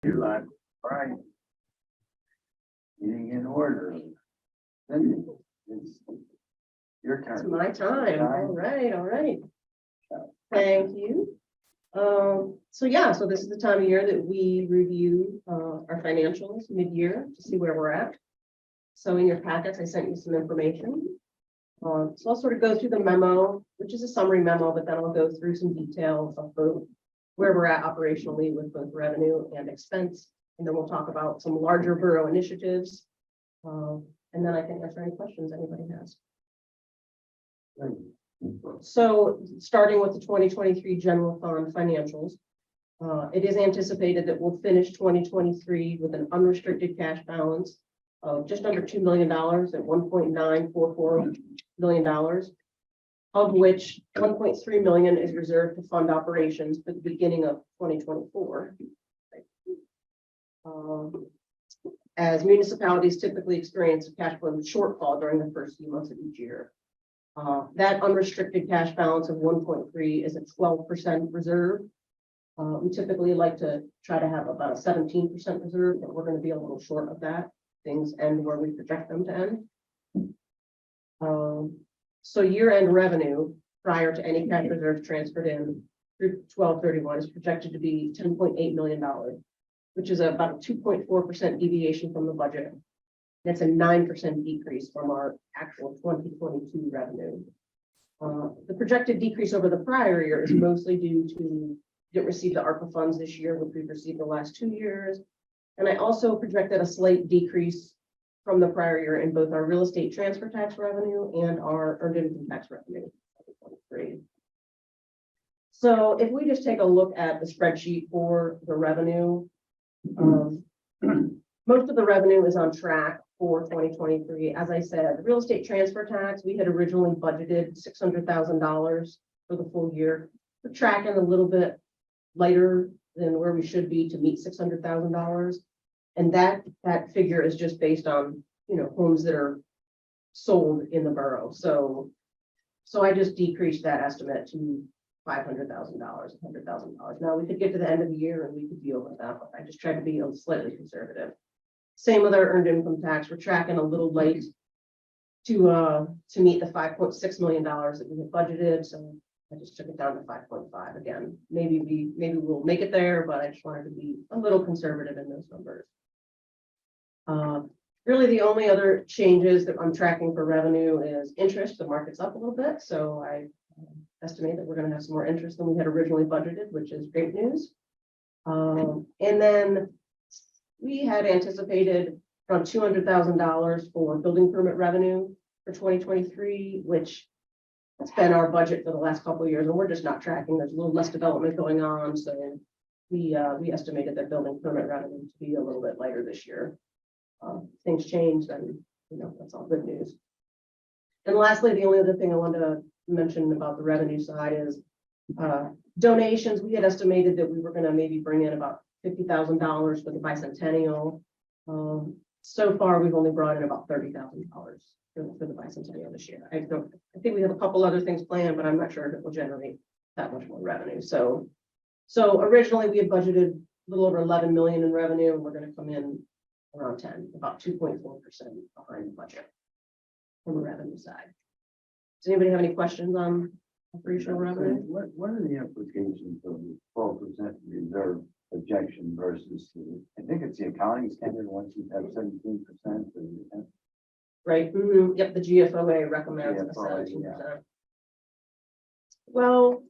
You're like, right. Getting in order. Then it's your It's turn. my time. All right, all right. Thank you. So yeah, so this is the time of year that we review our financials mid-year to see where we're at. So in your packets, I sent you some information. So I'll sort of go through the memo, which is a summary memo, but then I'll go through some details of both where we're at operationally with both revenue and expense. And then we'll talk about some larger borough initiatives. And then I can answer any questions anybody has. So starting with the 2023 general fund financials, it is anticipated that we'll finish 2023 with an unrestricted cash balance of just under $2 million at $1.944 million, of which $1.3 million is reserved to fund operations for the beginning of 2024. As municipalities typically experience a cash flow shortfall during the first few months of each year. That unrestricted cash balance of 1.3 is a 12% reserve. We typically like to try to have about a 17% reserve, but we're going to be a little short of that. Things end where we project them to end. So year-end revenue prior to any cash reserves transferred in through 12/31 is projected to be $10.8 million, which is about a 2.4% deviation from the budget. That's a 9% decrease from our actual 2022 revenue. The projected decrease over the prior year is mostly due to didn't receive the ARPA funds this year, which we've received the last 2 years. And I also projected a slight decrease from the prior year in both our real estate transfer tax revenue and our earned income tax revenue. So if we just take a look at the spreadsheet for the revenue, most of the revenue is on track for 2023. As I said, real estate transfer tax, we had originally budgeted $600,000 for the full year. We're tracking a little bit lighter than where we should be to meet $600,000. And that figure is just based on, homes that are sold in the borough. So I just decreased that estimate to $500,000, $100,000. Now we could get to the end of the year and we could deal with that, but I just tried to be slightly conservative. Same with our earned income tax. We're tracking a little late to meet the $5.6 million that we had budgeted. So I just took it down to 5.5 again. Maybe we'll make it there, but I just wanted to be a little conservative in those numbers. Really, the only other changes that I'm tracking for revenue is interest. The market's up a little bit, so I estimate that we're going to have some more interest than we had originally budgeted, which is great news. And then we had anticipated around $200,000 for building permit revenue for 2023, which has been our budget for the last couple of years, and we're just not tracking. There's a little less development going on, so we estimated that building permit revenue to be a little bit lighter this year. Things change, then that's all good news. And lastly, the only other thing I wanted to mention about the revenue side is donations. We had estimated that we were going to maybe bring in about $50,000 for the bicentennial. So far, we've only brought in about $30,000 for the bicentennial this year. I think we have a couple other things planned, but I'm not sure if it will generate that much more revenue. So originally we had budgeted a little over 11 million in revenue, and we're going to come in around 10, about 2.4% behind the budget from the revenue side. Does anybody have any questions on operational revenue? What are the implications of the 12% reserve projection versus I think it's the accounting standard once you have 17%? Right. Mm-hmm. Yep. The GFOA recommends a 17%. Yeah. Well,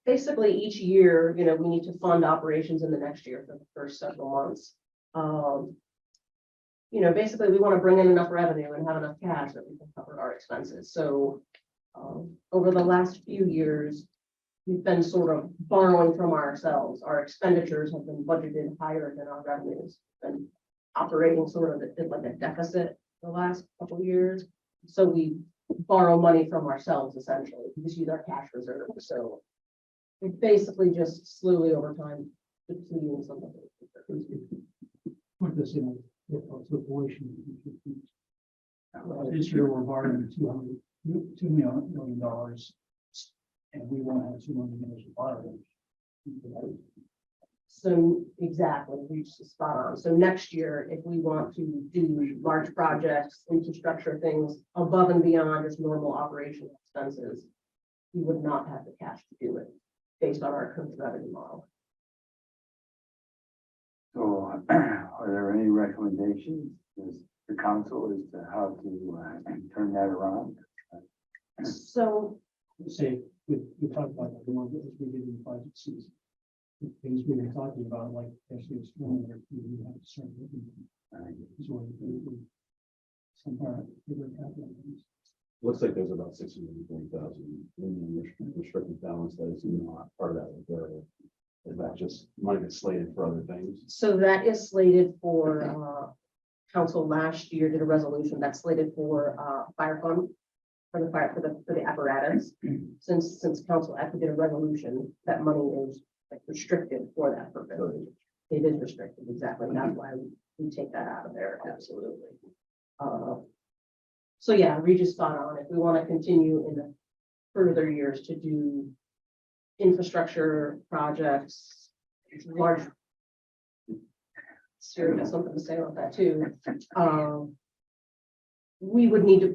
basically each year, we need to fund operations in the next year for the first several months. Basically we want to bring in enough revenue and have enough cash that we can cover our expenses. So over the last few years, we've been sort of borrowing from ourselves. Our expenditures have been budgeted higher than our revenues, and operating sort of like a deficit the last couple of years. So we borrow money from ourselves essentially. We just use our cash reserve. So we basically just slowly over time depleting some of it. Put this in a situation. This year we're borrowing $2 million, and we won't have $2 million of borrowing. So exactly, we just spot on. So next year, if we want to do large projects, infrastructure things above and beyond just normal operational expenses, we would not have the cash to do it based on our current revenue model. So are there any recommendations to the council as to how to turn that around? So Say, we talked about that more as we get in the budget season. The things we've been talking about, like actually explaining that we have to start looking. So we some part of the capital. Looks like there's about 640,000 in the restricted balance that is not part of that reserve. Is that just money that's slated for other things? So that is slated for, council last year did a resolution that's slated for, fire fund. For the fire, for the apparatus. Since council actually did a resolution, that money is like restricted for that purpose. It is restricted, exactly. That's why we take that out of there, absolutely. So yeah, Regis spot on. If we want to continue in the further years to do infrastructure projects, large. Siri has something to say about that too. We would need to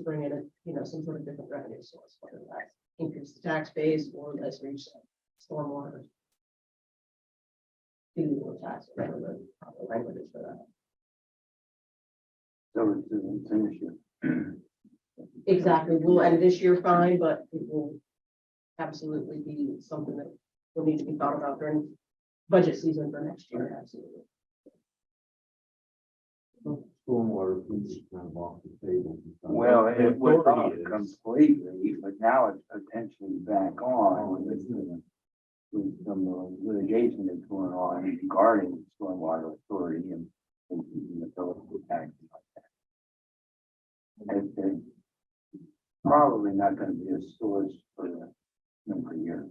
bring in some sort of different revenue source, whether that's increase the tax base or let's reach stormwater. Tax, whatever the proper language is for that. So it's an issue. Exactly, we'll end this year fine, but it will absolutely be something that will need to be thought about during budget season for next year, absolutely. Stormwater is kind of off the table. Well, The it was authority off is- completely, but now it's potentially back on with some litigation that's going on regarding stormwater authority and the Philippine tax. It's probably not going to be a source for a number of years.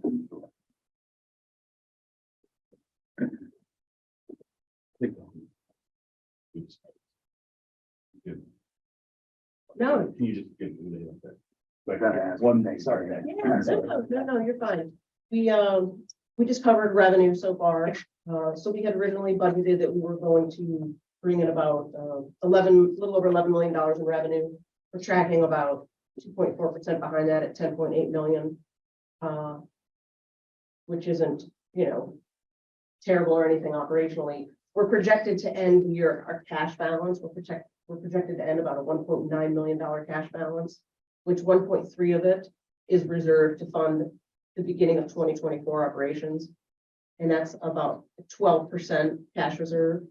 No, Can you just give me the update? I gotta ask One thing. sorry. yeah, no, you're fine. We just covered revenue so far. So we had originally budgeted that we were going to bring in about little over $11 million in revenue. We're tracking about 2.4% behind that at 10.8 million. Which isn't, terrible or anything operationally. We're projected to end the year, our cash balance, we're projected to end about a $1.9 million cash balance, which 1.3 of it is reserved to fund the beginning of 2024 operations. And that's about 12% cash reserve.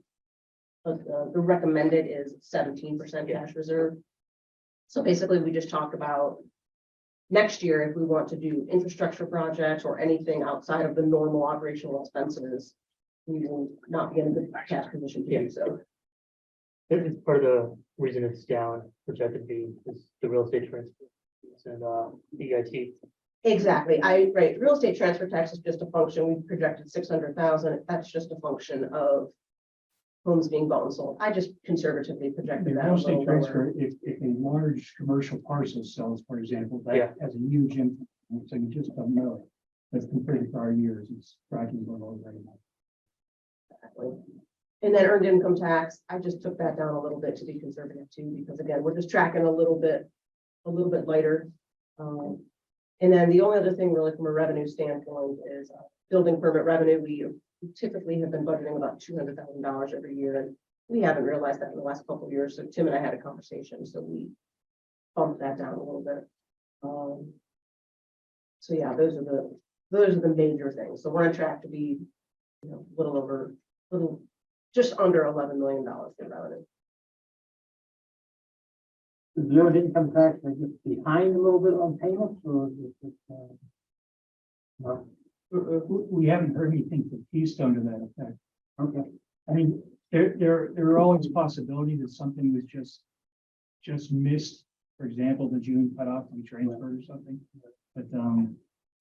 But the recommended is 17% cash reserve. So basically, we just talked about next year, if we want to do infrastructure projects or anything outside of the normal operational expenses, we will not be in the cash position to do so. It's part of the reason it's down projected to be is the real estate transfer and EIT. Exactly. Right. Real estate transfer tax is just a function. We projected 600,000. That's just a function of homes being bought and sold. I just conservatively The projected that a real little estate lower. transfer, if a large commercial parcel sells, for example, Yeah. that has a huge impact, so you just don't know it. But compared to prior years, it's tracking below very much. Exactly. And then earned income tax, I just took that down a little bit to be conservative too, because again, we're just tracking a little bit lighter. And then the only other thing really from a revenue standpoint is building permit revenue. We typically have been budgeting about $200,000 every year, and we haven't realized that in the last couple of years. So Tim and I had a conversation, so we bumped that down a little bit. So yeah, those are the major things. So we're on track to be, just under $11 million in revenue. Is the earned income tax behind a little bit on payments, or is it? No? We haven't heard anything from Keystone to that effect. Okay. I mean, there are always possibilities that something was just missed. For example, the June cutoff to be transferred or something. But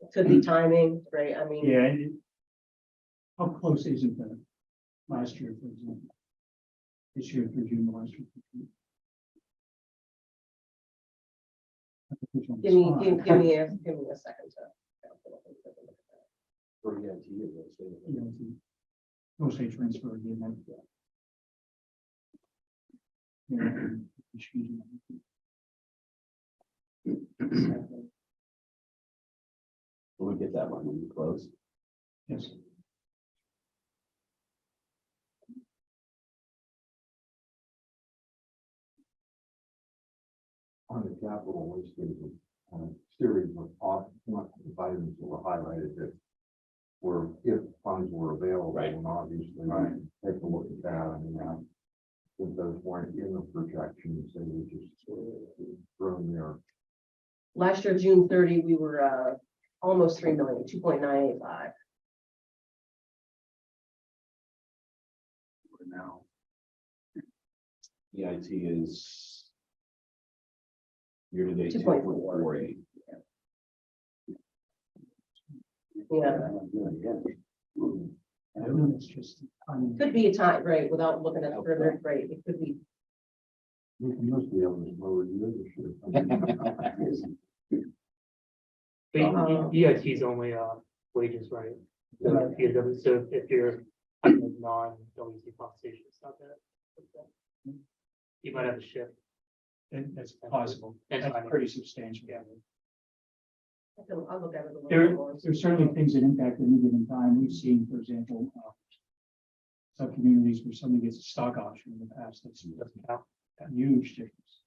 It could be timing, right? I mean, yeah, how close isn't that last year, for example? This year through June, last year. give me a second to. For EIT, you know, the real estate transfer again. You know, excuse me. Will we get that one when we close? Yes. On the capital list, there's a series of items that were highlighted that were, if funds were available, Right. and obviously, Right. take a look at that, I mean, if those weren't in the projections, they were just thrown there. Last year, June 30, we were almost 3 million, 2.985. For now. EIT is year to date 2.4. 2.48. Yeah, I don't know, it's just, I mean, could be a time, right, without looking at the perimeter, right, it could be. You must be able to lower the leadership. But EIT is only wages, right? So Right. if you're non-WC compensation, it's not that. You might have a shift. that's possible. And That's timing. pretty substantial. I'll look at it a little There, bit more. there's certainly things that impact at any given time. We've seen, for example, some communities where somebody gets a stock option in the past, that's Doesn't count. a huge difference.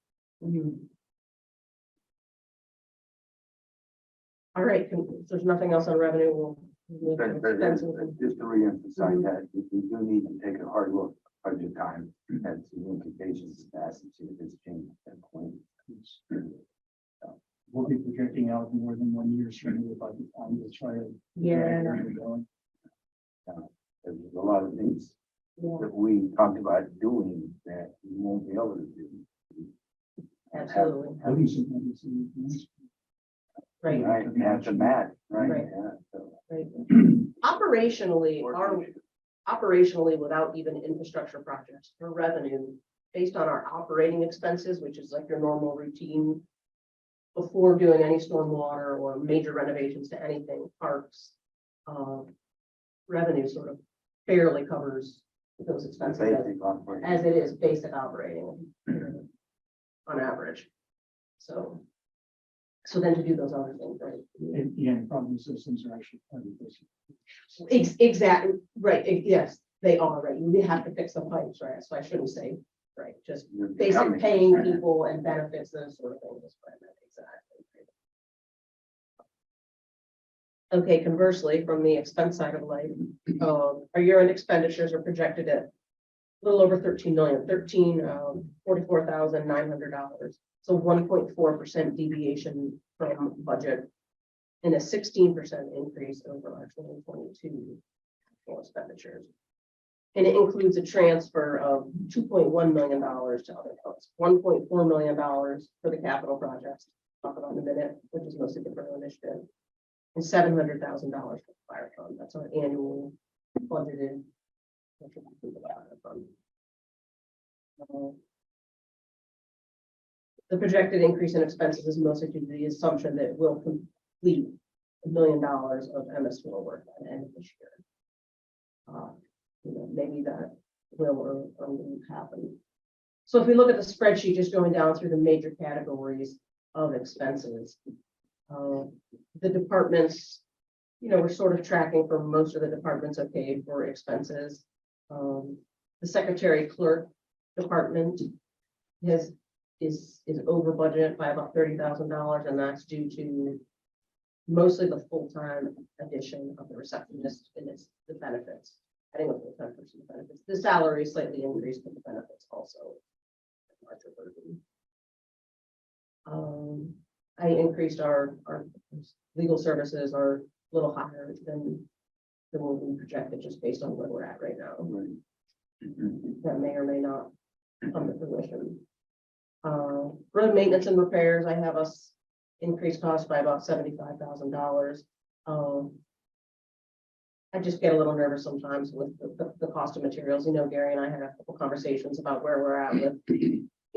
All right, if there's nothing else on revenue, we'll move to expenses. Just to reemphasize that, we do need to take a hard look at budget time and see the implications of that and see if it's changed at that point. We'll be projecting out more than 1 year, certainly by the time to try to. Yeah. There's a lot of things Yeah, that we talked about doing that we won't be able to do. absolutely, Including some things. right, Right, and have to match, right? Right. Yeah, so. right. Operationally, operationally, without even infrastructure projects, for revenue, based on our operating expenses, which is like your normal routine, before doing any stormwater or major renovations to anything, parks, revenue sort of barely covers those expenses Basic operating. as it is basic operating on average. So then to do those other things, right? And the problem is those things are actually part of this. Exactly, right, yes, they are, right, you have to fix the pipes, right, so I shouldn't say, right, just You're basic becoming- paying people and benefits, those sort of things, is what I meant, exactly. Okay, conversely, from the expense side of life, our year-end expenditures are projected at a little over 13 million, $44,900. So 1.4% deviation from budget and a 16% increase over our 2022 actual expenditures. And it includes a transfer of $2.1 million to other funds, $1.4 million for the capital projects, talk about in a minute, which is mostly the Borough initiative, and $700,000 for the fire fund. That's our annual budgeted. The projected increase in expenses is mostly due to the assumption that we'll complete $1 million of MS4 work by the end of this year. Maybe that will or won't happen. So if we look at the spreadsheet, just going down through the major categories of expenses, the departments, we're sort of tracking for most of the departments, okay, for expenses. The secretary clerk department is over budget by about $30,000, and that's due to mostly the full-time addition of the receptionist and the benefits. I think it's the benefits. The salary is slightly increased, but the benefits also. I increased our legal services are a little higher than what we projected, just based on where we're at right now. Right. That may or may not come to fruition. Road maintenance and repairs, I have us increased cost by about $75,000. I just get a little nervous sometimes with the cost of materials. Gary and I had a couple conversations about where we're at with,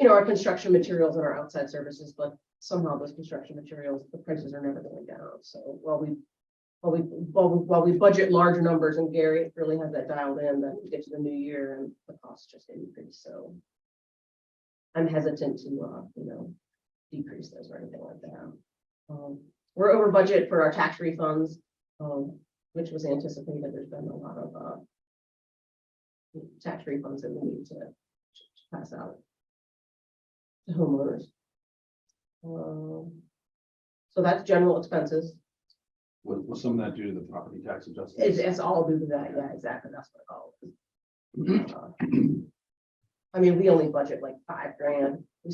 our construction materials and our outside services, but somehow those construction materials, the prices are never going down. So while we while we budget large numbers, and Gary really has that dialed in, that we get to the new year and the costs just increase, so. I'm hesitant to, decrease those or anything like that. We're over budget for our tax refunds, which was anticipated. There's been a lot of, tax refunds that we need to pass out to homeowners. So that's general expenses. Was some of that due to the property tax adjustment? It's all due to that. Yeah, exactly. That's what I call it. I mean, we only budget like $5,000. We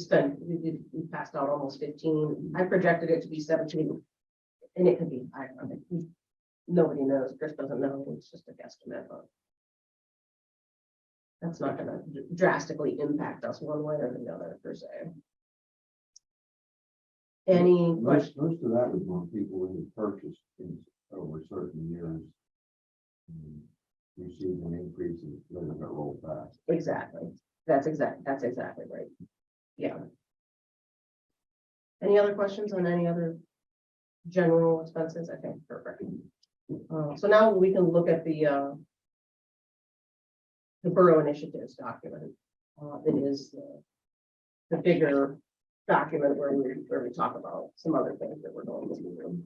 passed out almost 15. I projected it to be 17, and it could be, I don't know. Nobody knows. Chris doesn't know. It's just a guesstimate, but that's not going to drastically impact us one way or the other per se. Any Most questions? of that was when people who purchased things over certain years. Received an increase and then it got rolled back. Exactly. That's exactly right. Yeah. Any other questions on any other general expenses? I think perfect. So now we can look at the Borough Initiatives document. It is the bigger document where we talk about some other things that we're going to do.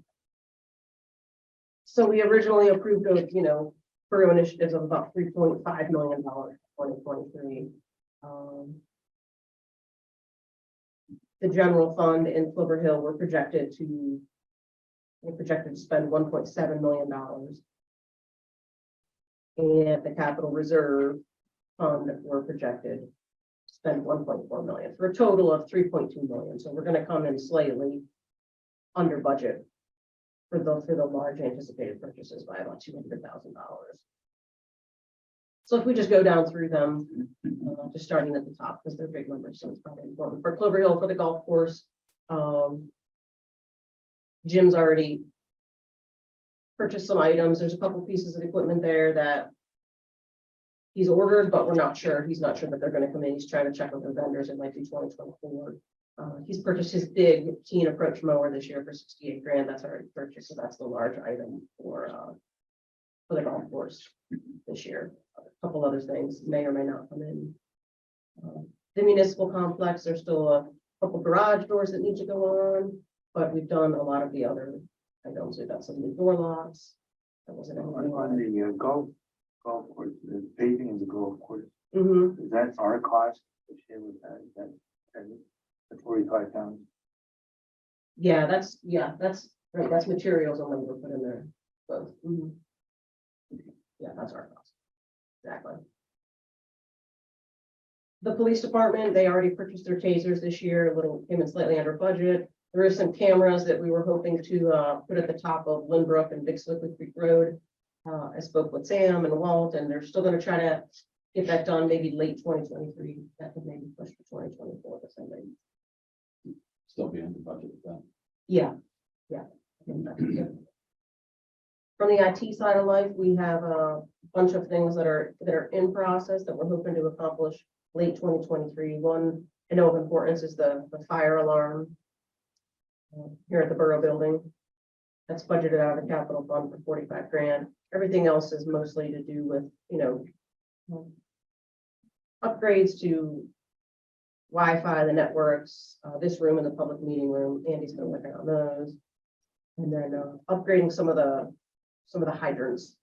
So we originally approved of, Borough Initiatives of about $3.5 million for 2023. The general fund in Clover Hill, we're projected to spend $1.7 million. And the capital reserve fund, we're projected to spend $1.4 million for a total of $3.2 million. So we're going to come in slightly under budget for the large anticipated purchases by about $200,000. So if we just go down through them, just starting at the top, because they're big numbers, so it's probably important. For Clover Hill, for the golf course, Jim's already purchased some items. There's a couple pieces of equipment there that he's ordered, but we're not sure. He's not sure that they're going to come in. He's trying to check with the vendors. It might be 2024. He's purchased his big Keen approach mower this year for $68,000. That's already purchased, so that's the large item for the golf course this year. A couple other things may or may not come in. The municipal complex, there's still a couple garage doors that need to go on, but we've done a lot of the other items. We've got some new door locks. That wasn't On the golf course, the paving of the golf course, Mm-hmm. is that our cost to share with that? Is that the 45 pounds? Yeah, that's right. That's materials and labor put in there. Both. Mhm. Yeah, that's our cost. Exactly. The police department, they already purchased their tasers this year, came in slightly under budget. There is some cameras that we were hoping to put at the top of Lynbrook and Big Slippery Creek Road. I spoke with Sam and Walt, and they're still going to try to get that done maybe late 2023. That could maybe push to 2024 or something. Still be under budget with that. Yeah. I think that's good. From the IT side of life, we have a bunch of things that are in process that we're hoping to accomplish late 2023. One, I know of importance, is the fire alarm here at the Borough building. That's budgeted out of the capital fund for $45,000. Everything else is mostly to do with, upgrades to Wi-Fi, the networks, this room and the public meeting room. Andy's been working on those. And then upgrading some of the hydrants.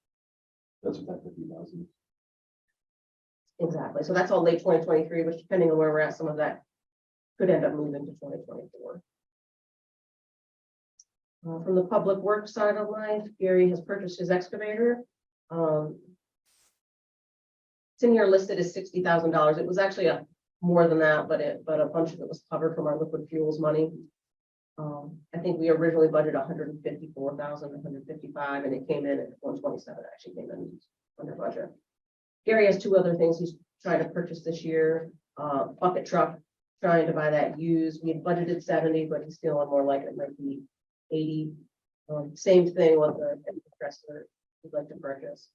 That's about 50,000. Exactly. So that's all late 2023, which depending on where we're at, some of that could end up moving to 2024. From the public works side of life, Gary has purchased his excavator. It's in here listed as $60,000. It was actually more than that, but a bunch of it was covered from our liquid fuels money. I think we originally budgeted 154,000, 155, and it came in at 127. Actually came in under budget. Gary has two other things he's trying to purchase this year. Bucket truck, trying to buy that used. We had budgeted 70, but he's feeling more like it might be 80. Same thing with the compressor we'd like to purchase.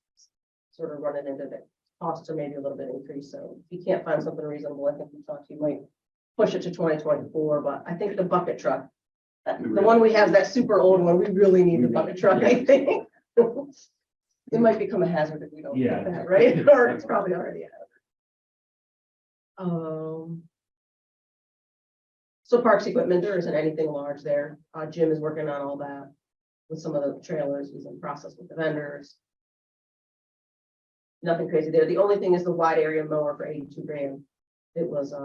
Sort of running into the costs are maybe a little bit increased. So if you can't find something reasonable, I think we talked to you might push it to 2024. But I think the bucket truck, the one we have, that super old one, we really need the bucket truck, I think. It might become a hazard if we don't Yeah. get that, right? Or it's probably already a hazard. So parks equipment, there isn't anything large there. Jim is working on all that with some of the trailers. He's in process with the vendors. Nothing crazy there. The only thing is the wide area mower for 82 grand. It was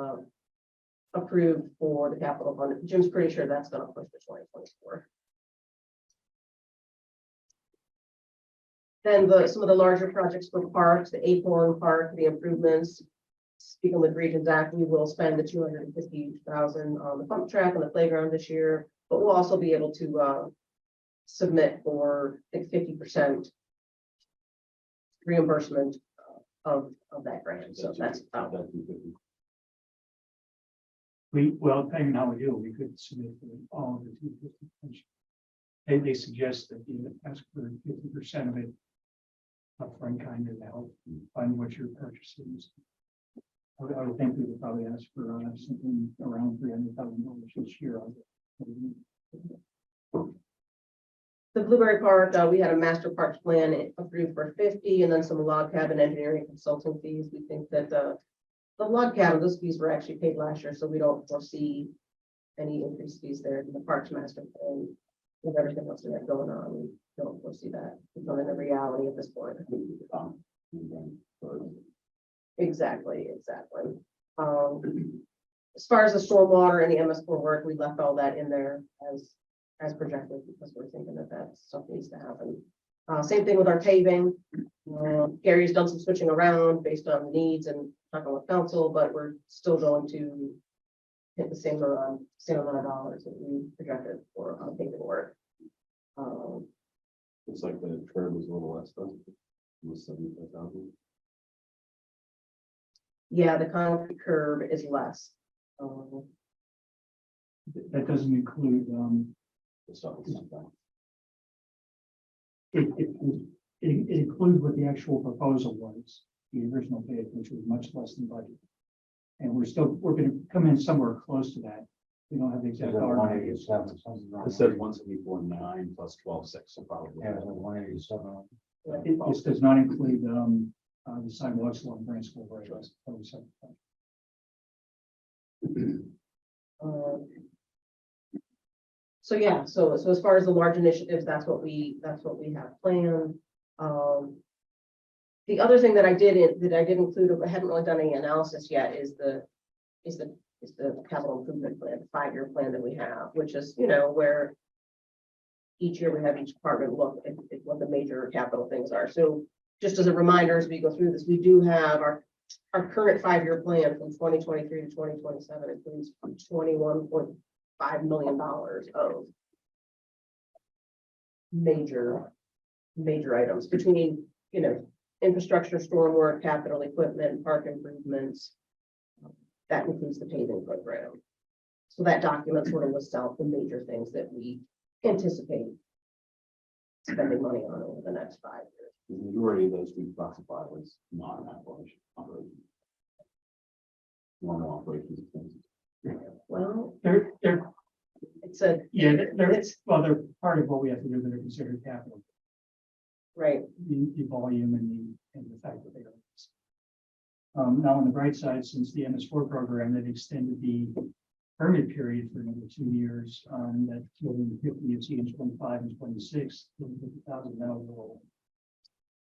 approved for the capital fund. Jim's pretty sure that's gonna push to 2024. Then some of the larger projects for parks, the Acorn Park, the improvements. Speaking with Regions Act, we will spend the 250,000 on the pump track and the playground this year, but we'll also be able to submit for I think 50% reimbursement of that grant. So that's about it. Well, depending on how we do, we could submit for all of the 250. They suggest that you ask for 50% of it upfront, kind of help fund what your purchases. I would think we would probably ask for something around $300,000 this year. The Blueberry Park, we had a master parks plan approved for 50, and then some log cabin engineering consulting fees. We think that the log cabin, those fees were actually paid last year, so we don't foresee any increased fees there in the parks master plan. With everything else we have going on, we don't foresee that becoming a reality at this point. Exactly. As far as the stormwater and the MS4 work, we left all that in there as projected because we're thinking that stuff needs to happen. Same thing with our paving. Gary's done some switching around based on the needs and talking with council, but we're still going to hit the same amount of dollars that we projected for paving work. Looks like the curve was a little less though. It was 75,000. Yeah, the concrete curb is less. That doesn't include It's not the same thing. it includes what the actual proposal was, the original bid, which was much less than budget. And we're going to come in somewhere close to that. We don't have the exact dollar. 187, something like It said 174.9 plus 12.6, so probably. Yeah, 187. This does not include the sidewalks along Branch School Road. So yeah, so as far as the large initiatives, that's what we have planned. The other thing that I did include, I haven't really done any analysis yet, is the capital improvement plan, the 5-year plan that we have, which is, where each year we have each department look at what the major capital things are. So just as a reminder, as we go through this, we do have our current 5-year plan from 2023 to 2027 includes $21.5 million of major items between, infrastructure, stormwater, capital equipment, park improvements. That includes the paving program. So that document sort of lists out the major things that we anticipate spending money on over the next 5 years. The majority of those we classify as non-operation operations. Normal operations expenses. Well, They're it's a, yeah, they're part of what we have to do. They're considered capital. right, The volume and the fact that they are. Now, on the bright side, since the MS4 program, they've extended the permit period for another 2 years. That 250 you see in 25 and 26, 250,000 now.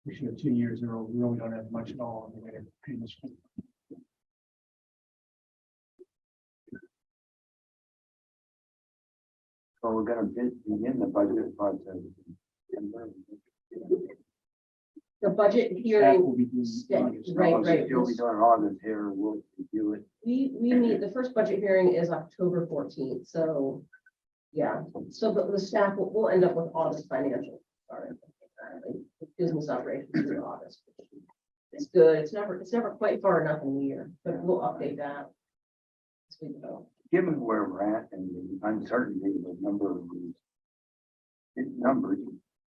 We should have 2 years there. We really don't have much at all in the way of payments. So we're gonna begin the budget process in September. the budget That hearing, will be doing yeah, August. right. You'll be doing August here, we'll review it. we meet, the first budget hearing is October 14th, so. Yeah, so the staff will end up with August financials. Sorry, business operations through August. It's good, it's never quite far enough in the year, but we'll update that. As we go. Given where we're at and the uncertainty of the number of these numbers,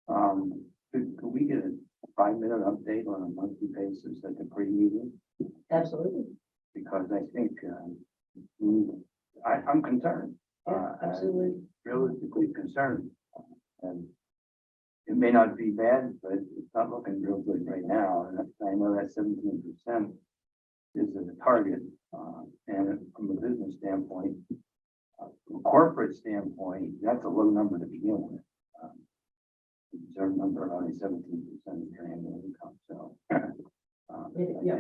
could we get a 5-minute update on a monthly basis at the pre-meeting? Absolutely. Because I think I'm concerned. Yeah, absolutely. Realistically concerned. And it may not be bad, but not looking real good right now, and I know that 17% is the target, and from a business standpoint, from a corporate standpoint, that's a low number to begin with. Their number of only 17% of your annual income, so. Yeah.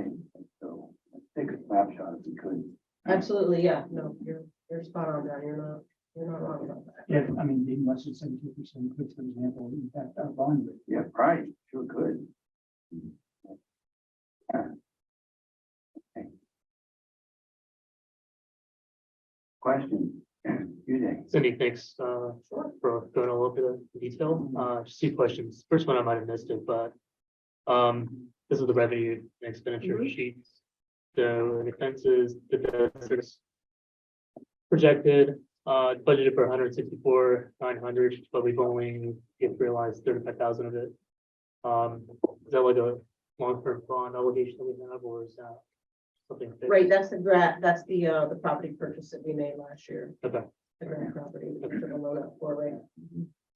So let's take a snapshot if we could. Absolutely, yeah, no, you're spot on, John, you're not wrong about that. Yeah, I mean, being less than 72% could, for example, impact our bond rate. Yeah, right, sure could. Okay. Question, you day. Cindy, thanks, for going all over the detail. Just two questions. First one, I might have missed it, but, this is the revenue and expenditure Mhm. sheets. So the expenses, the debts projected, budgeted for 164,900, but we've only realized 35,000 of it. Is that like a long-term bond obligation that we have, or is that something? fixed? Right, that's the property purchase that we made last year, Okay, the grand property, we took a loan out for, right?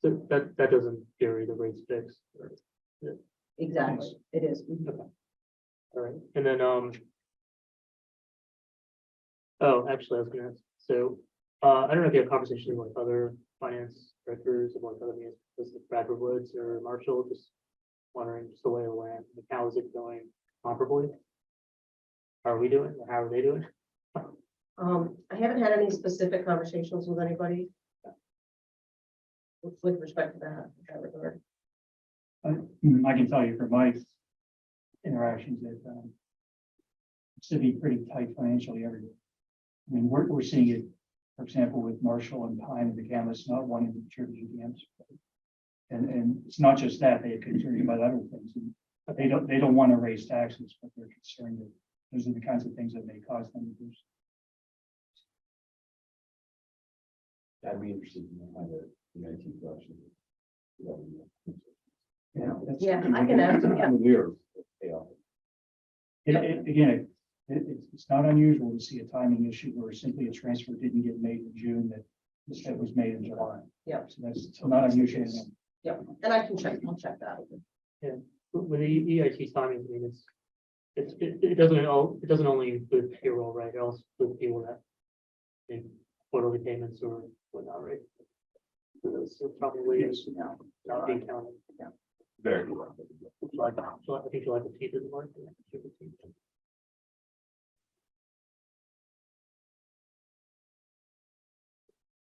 so that doesn't vary, the rates fixed. or- Exactly, it is. All right, and then, oh, actually, I was gonna ask, so, I don't know if you have conversations with other finance directors of like other municipalities, like Bradford Woods or Marshall, just wondering just the way of the land, like, how is it going comparably? How are we doing, or how are they doing? I haven't had any specific conversations with anybody with respect to that regard. I can tell you from my interactions that it's to be pretty tight financially everywhere. I mean, we're seeing it, for example, with Marshall and Pine and the Camas not wanting to contribute to dams. And it's not just that, they are concerned about other things. And they don't want to raise taxes, but they're concerned that those are the kinds of things that may cause them to do. I'd be interested in kind of the IT question. Yeah, I can ask them, yeah. We're, Again, it's not unusual to see a timing issue where simply a transfer didn't get made in June that was made in July. Yep. So that's not unusual. Yeah, and I'll check that. with the EIT timing, I mean, it doesn't only include payroll, right, it also includes people that make quarterly payments or whatnot, right? So those are probably not being counted. very well. I think you like the teeth of the market.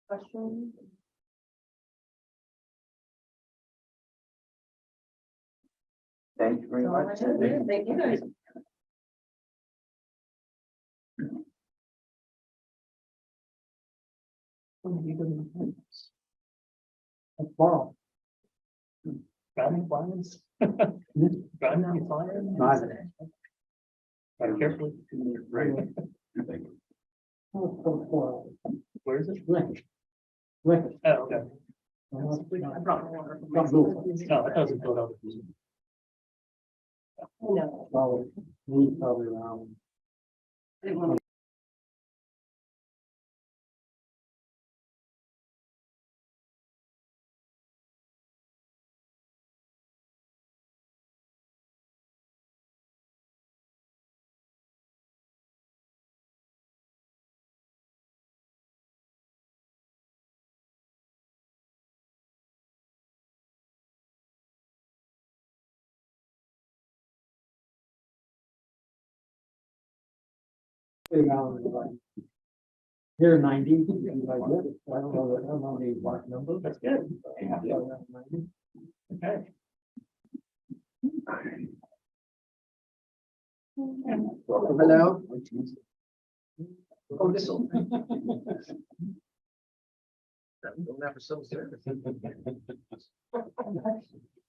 Question? Thank you very much. Thank you guys. Tomorrow. Driving plans. Driving plans. Carefully. Right. Where is it? Rick. Oh, okay. I brought my water. No, that doesn't fill out. No. Well, we probably around. I didn't want to- Here 90. I don't know the exact number. That's good. Okay. Hello. Oh, this will. Don't have a civil service.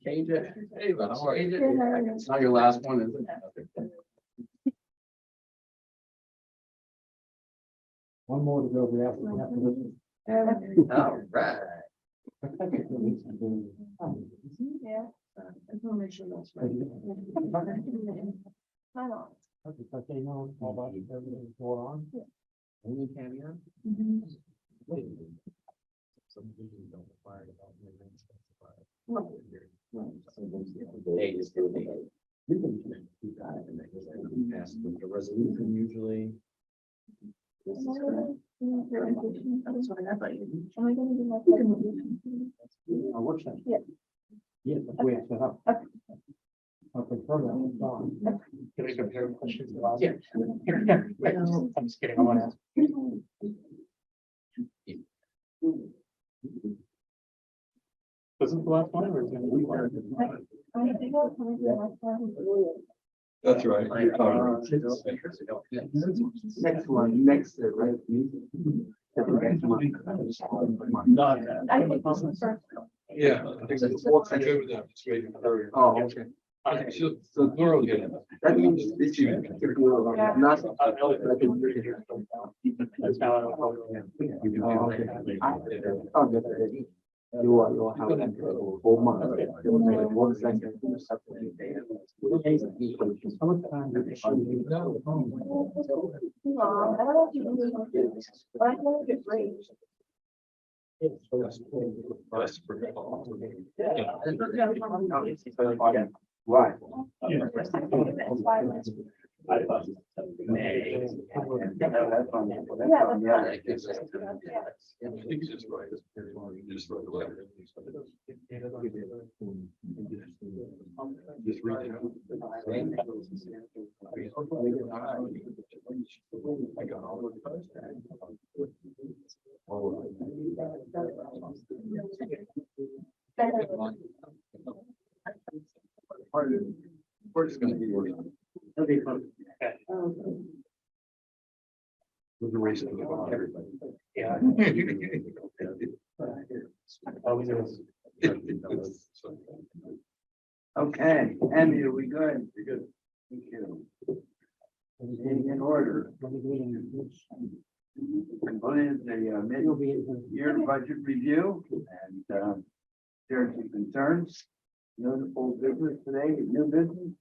Change it. Hey, change it. It's not your last one, is it? One more to go. We have to listen. All right. Yeah. I just want to make sure that's right. I don't. Because they know all about everything that's going on. Only caveat? Mhm. Some visions don't require development and specify. The resolution usually. Our work session. Yeah. Yeah, that's the way it's set up. I prefer that. Can we compare questions? about- Yeah. Yeah, right. I'm just kidding, I want to ask. Wasn't the last one or is it? That's right. Next one, next, right? Yeah. Oh, okay. So Borough did it. That means this year. Not. That's how I don't. Oh, okay. Oh, good. You will have that for 4 months. 1 second. How much time did it show you? Right. Just read We're just gonna be working. That'd be fun. With the reason about everybody. Yeah. Always is. Okay, Andy, are we good? We're good. Thank you. Everything in order. Completed the mid-year budget review and shared some concerns. No old business today, new business,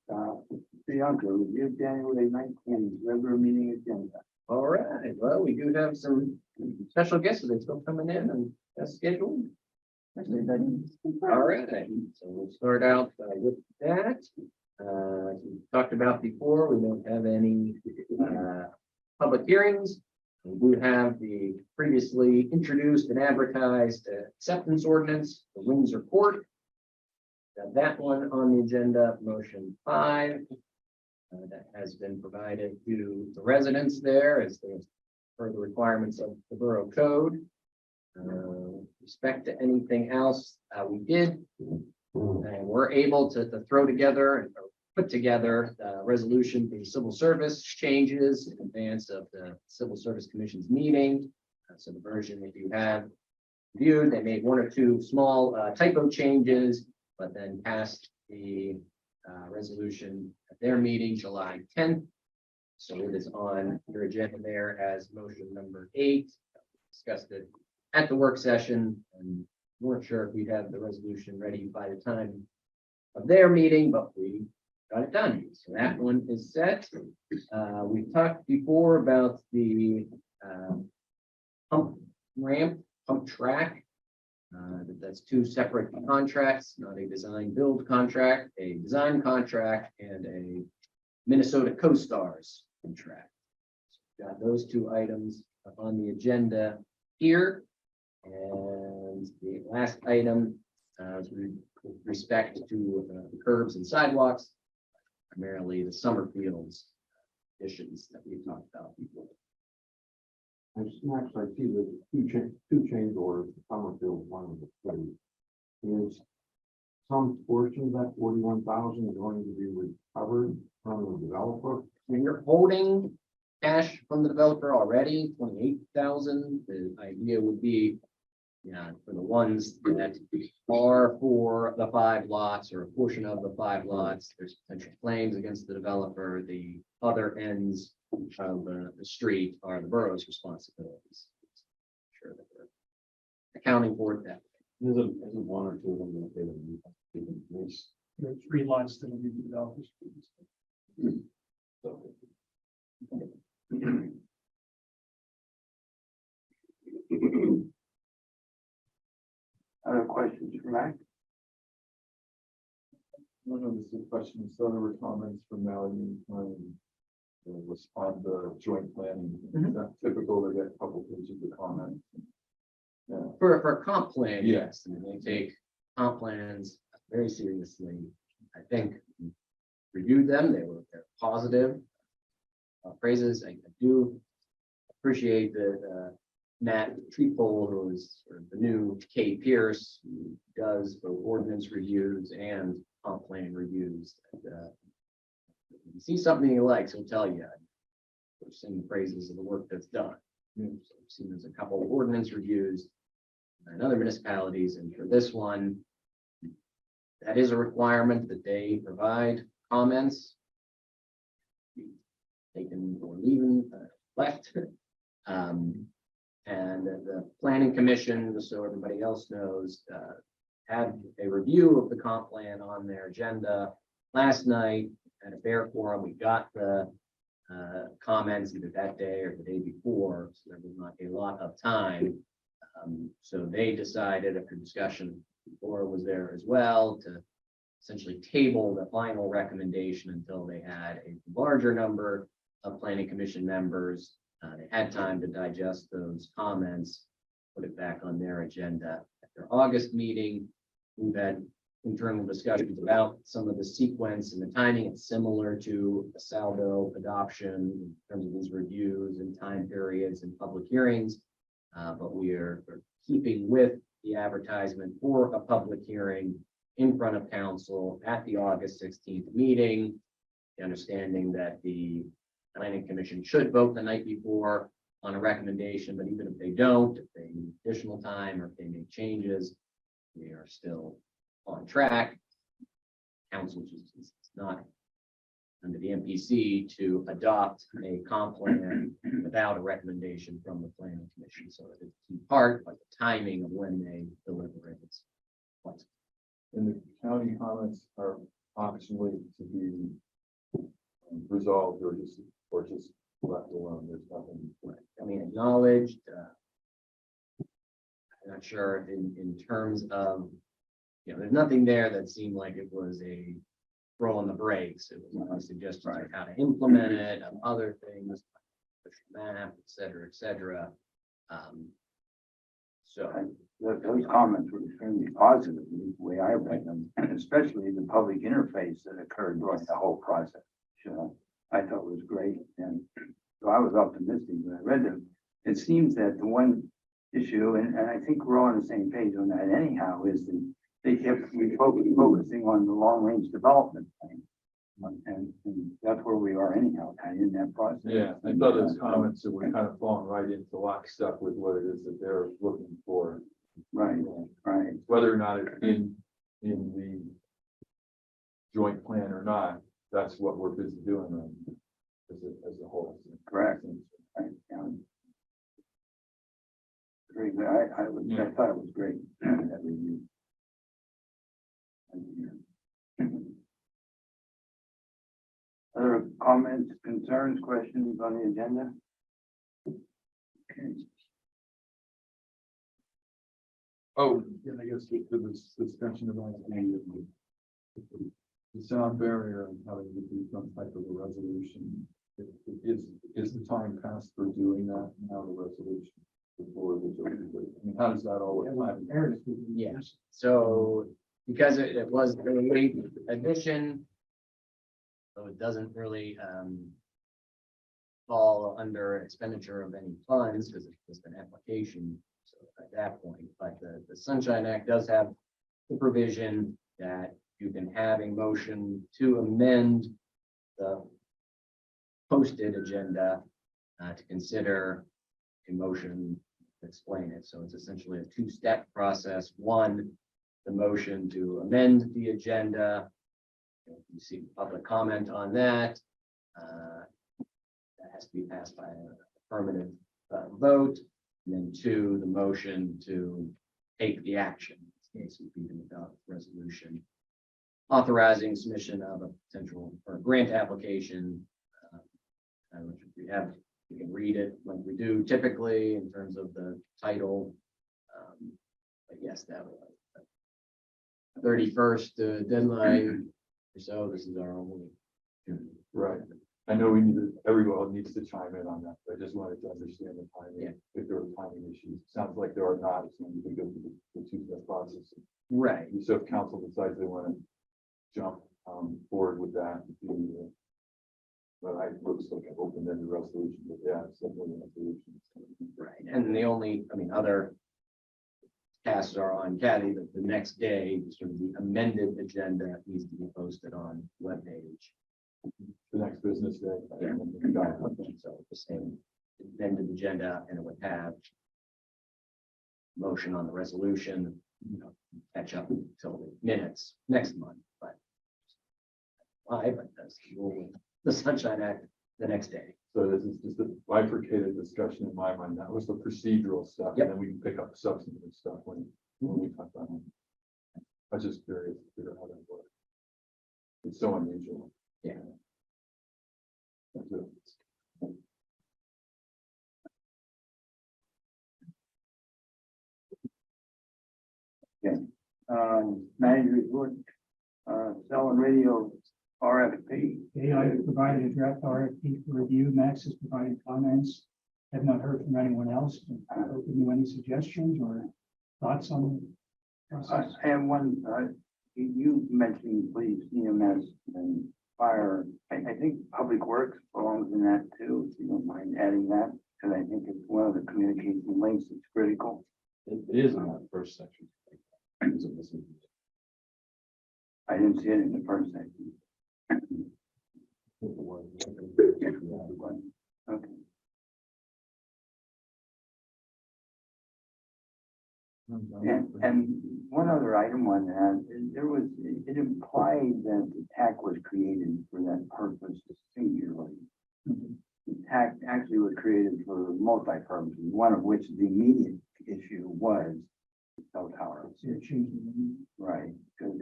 Bianca, review January 19th, regular meeting agenda. All right, well, we do have some special guests, they're still coming in and that's scheduled. All right, so we'll start out with that. As we talked about before, we don't have any public hearings. We do have the previously introduced and advertised acceptance ordinance for Windsor Court. Got that one on the agenda, motion 5. That has been provided to the residents there as there's further requirements of the Borough Code. Respect to anything else, we did, and we're able to throw together or put together a resolution for civil service changes in advance of the Civil Service Commission's meeting. So the version that you have viewed, they made 1 or 2 small typo changes, but then passed the resolution at their meeting July 10th. So it is on your agenda there as motion number 8. Discussed it at the work session and weren't sure if we'd have the resolution ready by the time of their meeting, but we got it done. So that one is set. We've talked before about the pump ramp, pump track. That's 2 separate contracts, not a design build contract, a design contract and a Minnesota Co-Stars contract. Got those 2 items up on the agenda here. And the last item is with respect to the curbs and sidewalks, primarily the summer fields additions that we talked about before. And snacks, I see the two change orders, Summerfield, one of the 3. Is some portion of that 41,000 going to be recovered from the developer? When you're holding cash from the developer already, 28,000, the idea would be, for the ones that are for the 5 lots or a portion of the 5 lots, there's potential claims against the developer. The other ends of the street are the borough's responsibilities. Sure that we're accounting for that. Isn't 1 or 2 of them going to pay the lease? There are 3 lots that will be developed. Other questions for Mac? No, no, this is a question. So there were comments from Melanie was on the joint planning. Is that typical to get a couple pages of comments? Yeah. For a comp plan, Yeah. yes, I mean, they take comp plans very seriously. I think we reviewed them, they're positive. Phrases, I do appreciate that Matt Treepold, who is sort of the new Kay Pierce, who does both ordinance reviews and comp plan reviews. And, if you see something he likes, he'll tell you. We're singing praises of the work that's done. So we've seen there's a couple of ordinance reviews in other municipalities, and for this one, that is a requirement that they provide comments. Taken or leaving, left. And the planning commission, just so everybody else knows, had a review of the comp plan on their agenda last night at a fair forum. We got the comments either that day or the day before, so there was not a lot of time. So they decided after discussion, Borough was there as well, to essentially table the final recommendation until they had a larger number of planning commission members. They had time to digest those comments, put it back on their agenda. At their August meeting, we've had internal discussions about some of the sequence and the timing. It's similar to a Saldo adoption in terms of these reviews and time periods and public hearings. But we're keeping with the advertisement for a public hearing in front of council at the August 16th meeting. The understanding that the planning commission should vote the night before on a recommendation, but even if they don't, if they need additional time or if they make changes, we are still on track. Council just is not under the MPC to adopt a comp plan without a recommendation from the planning commission. So it's in part, but the timing of when they deliver it is flexible. And the county comments are optionally to be resolved or just left alone. There's nothing. I mean, acknowledged. I'm not sure in terms of, there's nothing there that seemed like it was a throw on the brakes. It was only suggestions on how to implement it, and other things, map, et cetera, et cetera. So Those comments were extremely positive, the way I read them, and especially the public interface that occurred during the whole process. I thought was great, and so I was optimistic when I read them. It seems that the one issue, and I think we're all on the same page on that anyhow, is that they kept focusing on the long-range development plan. And that's where we are anyhow, kind of in that process. Yeah, I thought those comments that were kind of falling right into lockstep with what it is that they're looking for. Right, right. Whether or not it's in the joint plan or not, that's what we're busy doing as a whole. Correct. Right, yeah. Very good. I thought it was great, that review. Other comments, concerns, questions on the agenda? Okay. Oh, yeah, I guess there was discussion about the sound barrier and having to do some type of a resolution. Is the time passed for doing that now, the resolution before the, I mean, how does that all work? yes, so because it was a late addition, so it doesn't really fall under expenditure of any funds because it's just an application. So at that point, but the Sunshine Act does have the provision that you can have a motion to amend the posted agenda to consider a motion to explain it. So it's essentially a two-step process. One, the motion to amend the agenda. You see public comment on that. That has to be passed by an affirmative vote. And then two, the motion to take the action. In this case, would be to adopt a resolution authorizing submission of a potential or grant application. We can read it like we do typically in terms of the title. But yes, that was 31st deadline So this is our only. Right. I know we need to, everyone needs to chime in on that, but I just wanted to understand the timing, Yeah. if there were timing issues. Sounds like there are not, so we can go through the two-step process. Right. So if council decides they want to jump forward with that, but I looks like an open-ended resolution, but yeah, it's definitely a resolution. Right, and the only, other tasks are on Kathy, that the next day, sort of the amended agenda needs to be posted on webpage. The next business day. Yeah. Got it. So the same amended agenda, and it would have motion on the resolution, catch up until the minutes next month, but but that's the Sunshine Act the next day. So this is just a bifurcated discussion in my mind. That was the procedural stuff, Yep. and then we can pick up the substantive stuff when we talk about it. I was just curious to figure out how that works. It's so unusual. Yeah. That's it. Manager report, cell and radio RFP. I provided a draft RFP for review. Max has provided comments. Have not heard from anyone else. Open to any suggestions or thoughts on the process? I have one, you mentioned police, EMS and fire. I think Public Works belongs in that too, if you don't mind adding that, because I think it's one of the communication links that's critical. It is in that first section. It's a missing. I didn't see it in the first section. Okay. And one other item on that, it implied that the TAC was created for that purpose singularly. The TAC actually was created for multi-purposes, one of which the immediate issue was the cell towers. They're changing. Right, because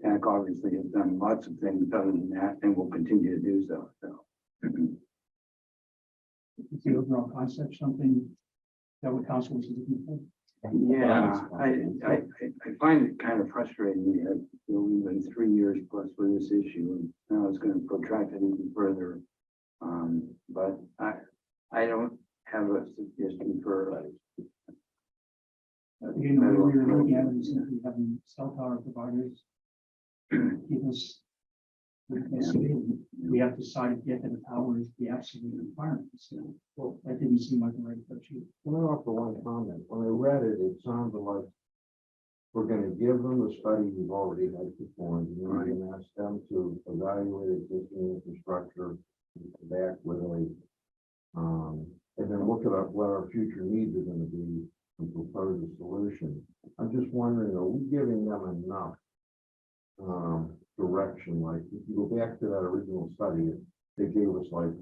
TAC obviously has done lots of things other than that and will continue to do so, Is the overall concept something that what council was looking for? Yeah, I find it kind of frustrating that, we've been 3 years plus with this issue and now it's going to protract it even further. But I don't have a suggestion for. Again, the way we were looking at it is simply having cell tower providers keep us. We have to decide to get to the tower is the absolute requirement. So, well, that didn't seem like the right approach. Can I offer one comment? When I read it, it sounded like we're gonna give them the study we've already had performed, and we're gonna ask them to evaluate existing infrastructure, back with and then look at what our future needs are gonna be and propose a solution. I'm just wondering, are we giving them enough direction? Like, if you go back to that original study, they gave us like,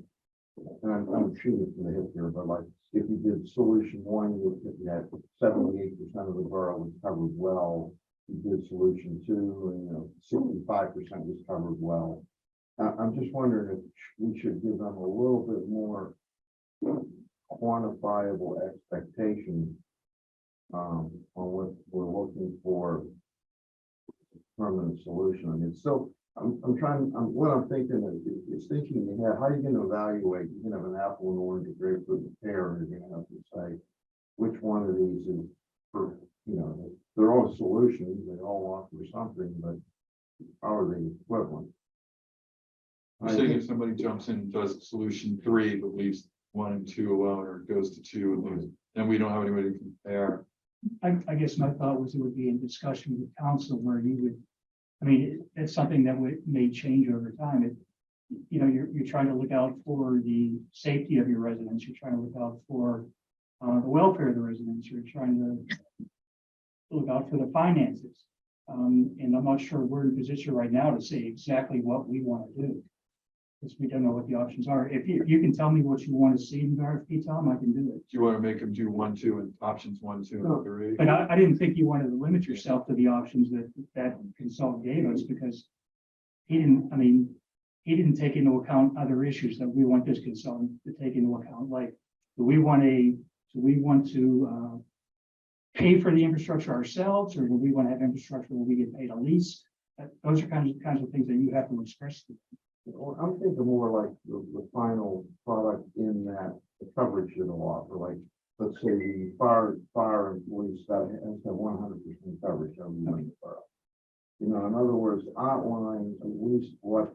and I'm shooting from the hip here, but like, if you did solution one, you had 78% of the borough was covered well. You did solution two, and 65% was covered well. I'm just wondering if we should give them a little bit more quantifiable expectation on what we're looking for permanent solution. I mean, so what I'm thinking is thinking you have, how are you going to evaluate? You can have an apple and orange, a grapefruit and pear, and you're going to have to say which one of these is for, they're all solutions, they all offer something, but how are they equivalent? You're saying if somebody jumps in and does solution 3, but leaves 1 and 2 alone, or goes to 2 and leaves, then we don't have anybody to compare. I guess my thought was it would be in discussion with council where you would, I mean, it's something that may change over time. You're trying to look out for the safety of your residents. You're trying to look out for the welfare of the residents. You're trying to look out for the finances. And I'm not sure we're in a position right now to say exactly what we want to do, because we don't know what the options are. If you can tell me what you want to see in the RFP, Tom, I can do it. Do you want to make them do 1, 2 and options 1, 2, and 3? But I didn't think you wanted to limit yourself to the options that consultant gave us, because he didn't take into account other issues that we want this consultant to take into account. Like, do we want to pay for the infrastructure ourselves, or do we want to have infrastructure where we get paid a lease? Those are kinds of things that you have to express. To them. Well, I'm thinking more like the final product in that the coverage it'll offer, like, let's say the fire and police that has to have 100% coverage of the money. You know, in other words, outline at least what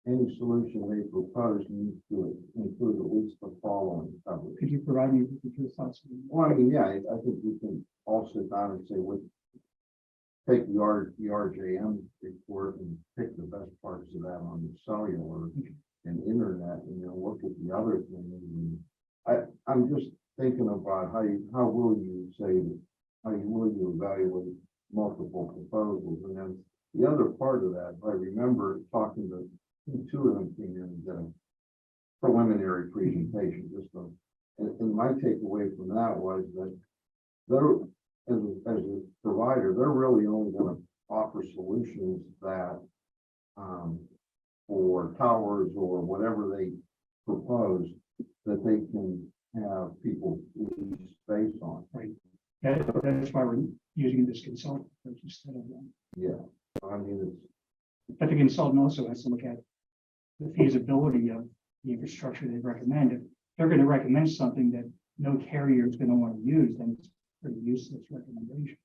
any solution they propose needs to include at least the following coverage. Could you provide me with your thoughts? Well, I mean, yeah, I think we can all sit down and say, what, take the RJM report and pick the best parts of that on the cellular and internet, and you know, look at the other things. And I'm just thinking about how will you evaluate multiple proposals, and then the other part of that, I remember talking to two of them came in and did a preliminary presentation, and my takeaway from that was that they're, as a provider, they're really only going to offer solutions that for towers or whatever they propose that they can have people lease space on. Right. That's why we're using this consultant instead of them. Yeah, I mean, But the consultant also has to look at the feasibility of the infrastructure they recommend. If they're going to recommend something that no carrier is going to want to use, then it's a pretty useless recommendation.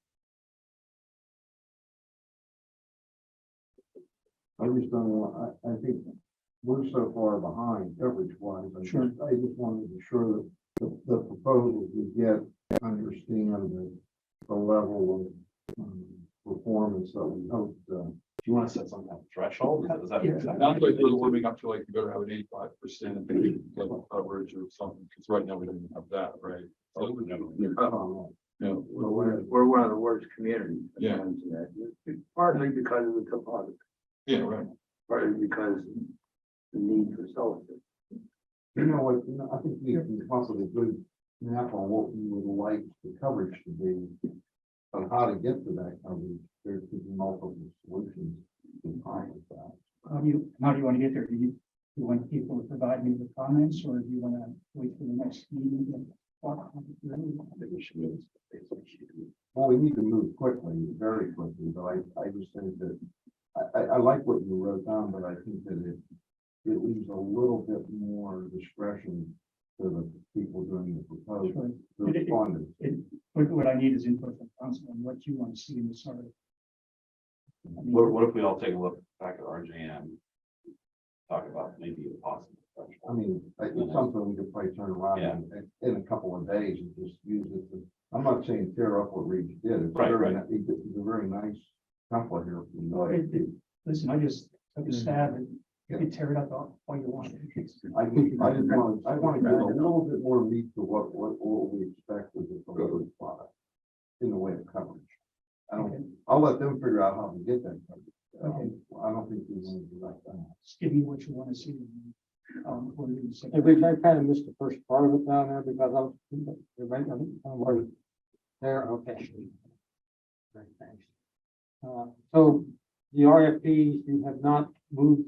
I just don't want, I think we're so far behind coverage wise. Sure. I just wanted to be sure that the proposals we get understand the level of performance that we hope. Do you want to set some kind of threshold? Is that? Not like we're warming up to like, you better have an 85% level coverage or something, because right now we don't even have that, right? So, no, We're one of the worst communities. in Yeah. terms of that. Partly because of the topography, yeah, right. partly because the need for solar. You know what, I think we can come up with a good map on what we would like the coverage to be, on how to get to that coverage. There could be multiple solutions behind that. How do you want to get there? Do you want people to provide me with comments, or do you want to wait for the next meeting? And walk through? Well, we need to move quickly, very quickly, but I just think that, I like what you wrote down, but I think that it leaves a little bit more discretion to the people doing the proposal. Sure. to respond to. What I need is input from council on what you want to see in this article. I mean, What if we all take a look back at RJM? Talk about maybe a possible. I mean, it's something we could probably turn around in a couple of days and just use it. I'm not saying tear up what Reach did. It's Right, very, right. It's a very nice template here. well, listen, I just took a stab and you can tear it up all you want. I want to give a little bit more meat to what we expect with the proposed product in the way of coverage. I'll let them figure out how to get that coverage. Okay. I don't think we want to do that. Just give me what you want to see. What are you saying? I kind of missed the first part of it down there because I was there, okay. Great, thanks. So the RFPs, you have not moved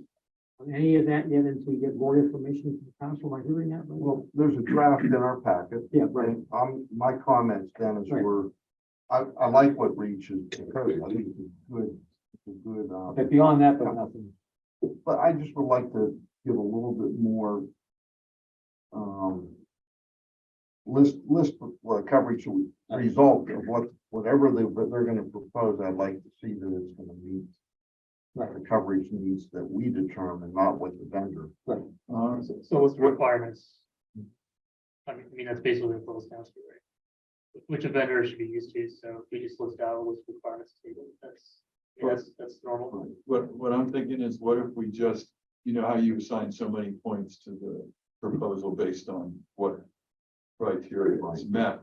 on any of that yet until you get more information from the council. Am I hearing that right? Well, there's a draft in our packet. Yeah, right. And my comments, Dennis, Right. were, I like what Reach is proposing. I think it's a good, Okay, beyond that, but nothing. but I just would like to give a little bit more list of coverage result of whatever they're going to propose. I'd like to see that it's going to meet the coverage needs that we determine, not what the vendor. So what's the requirements? I mean, that's basically what it boils down to, right? Which a vendor should be used to, so we just list out what's the requirements table, that's normal. What I'm thinking is, what if we just, you know, how you assign so many points to the proposal based on what criteria is met?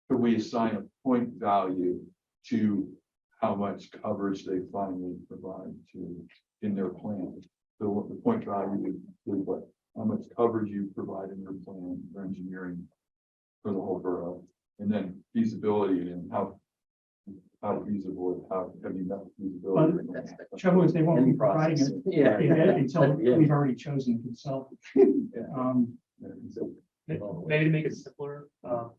Could we assign a point value to how much coverage they finally provide to in their plan? So what the point value is, how much coverage you provide in your plan for engineering for the whole borough, and then feasibility and how feasible, how have you met feasibility? Trouble is they won't be providing it Yeah. until Yeah. we've already chosen a consultant. Maybe to make it simpler, a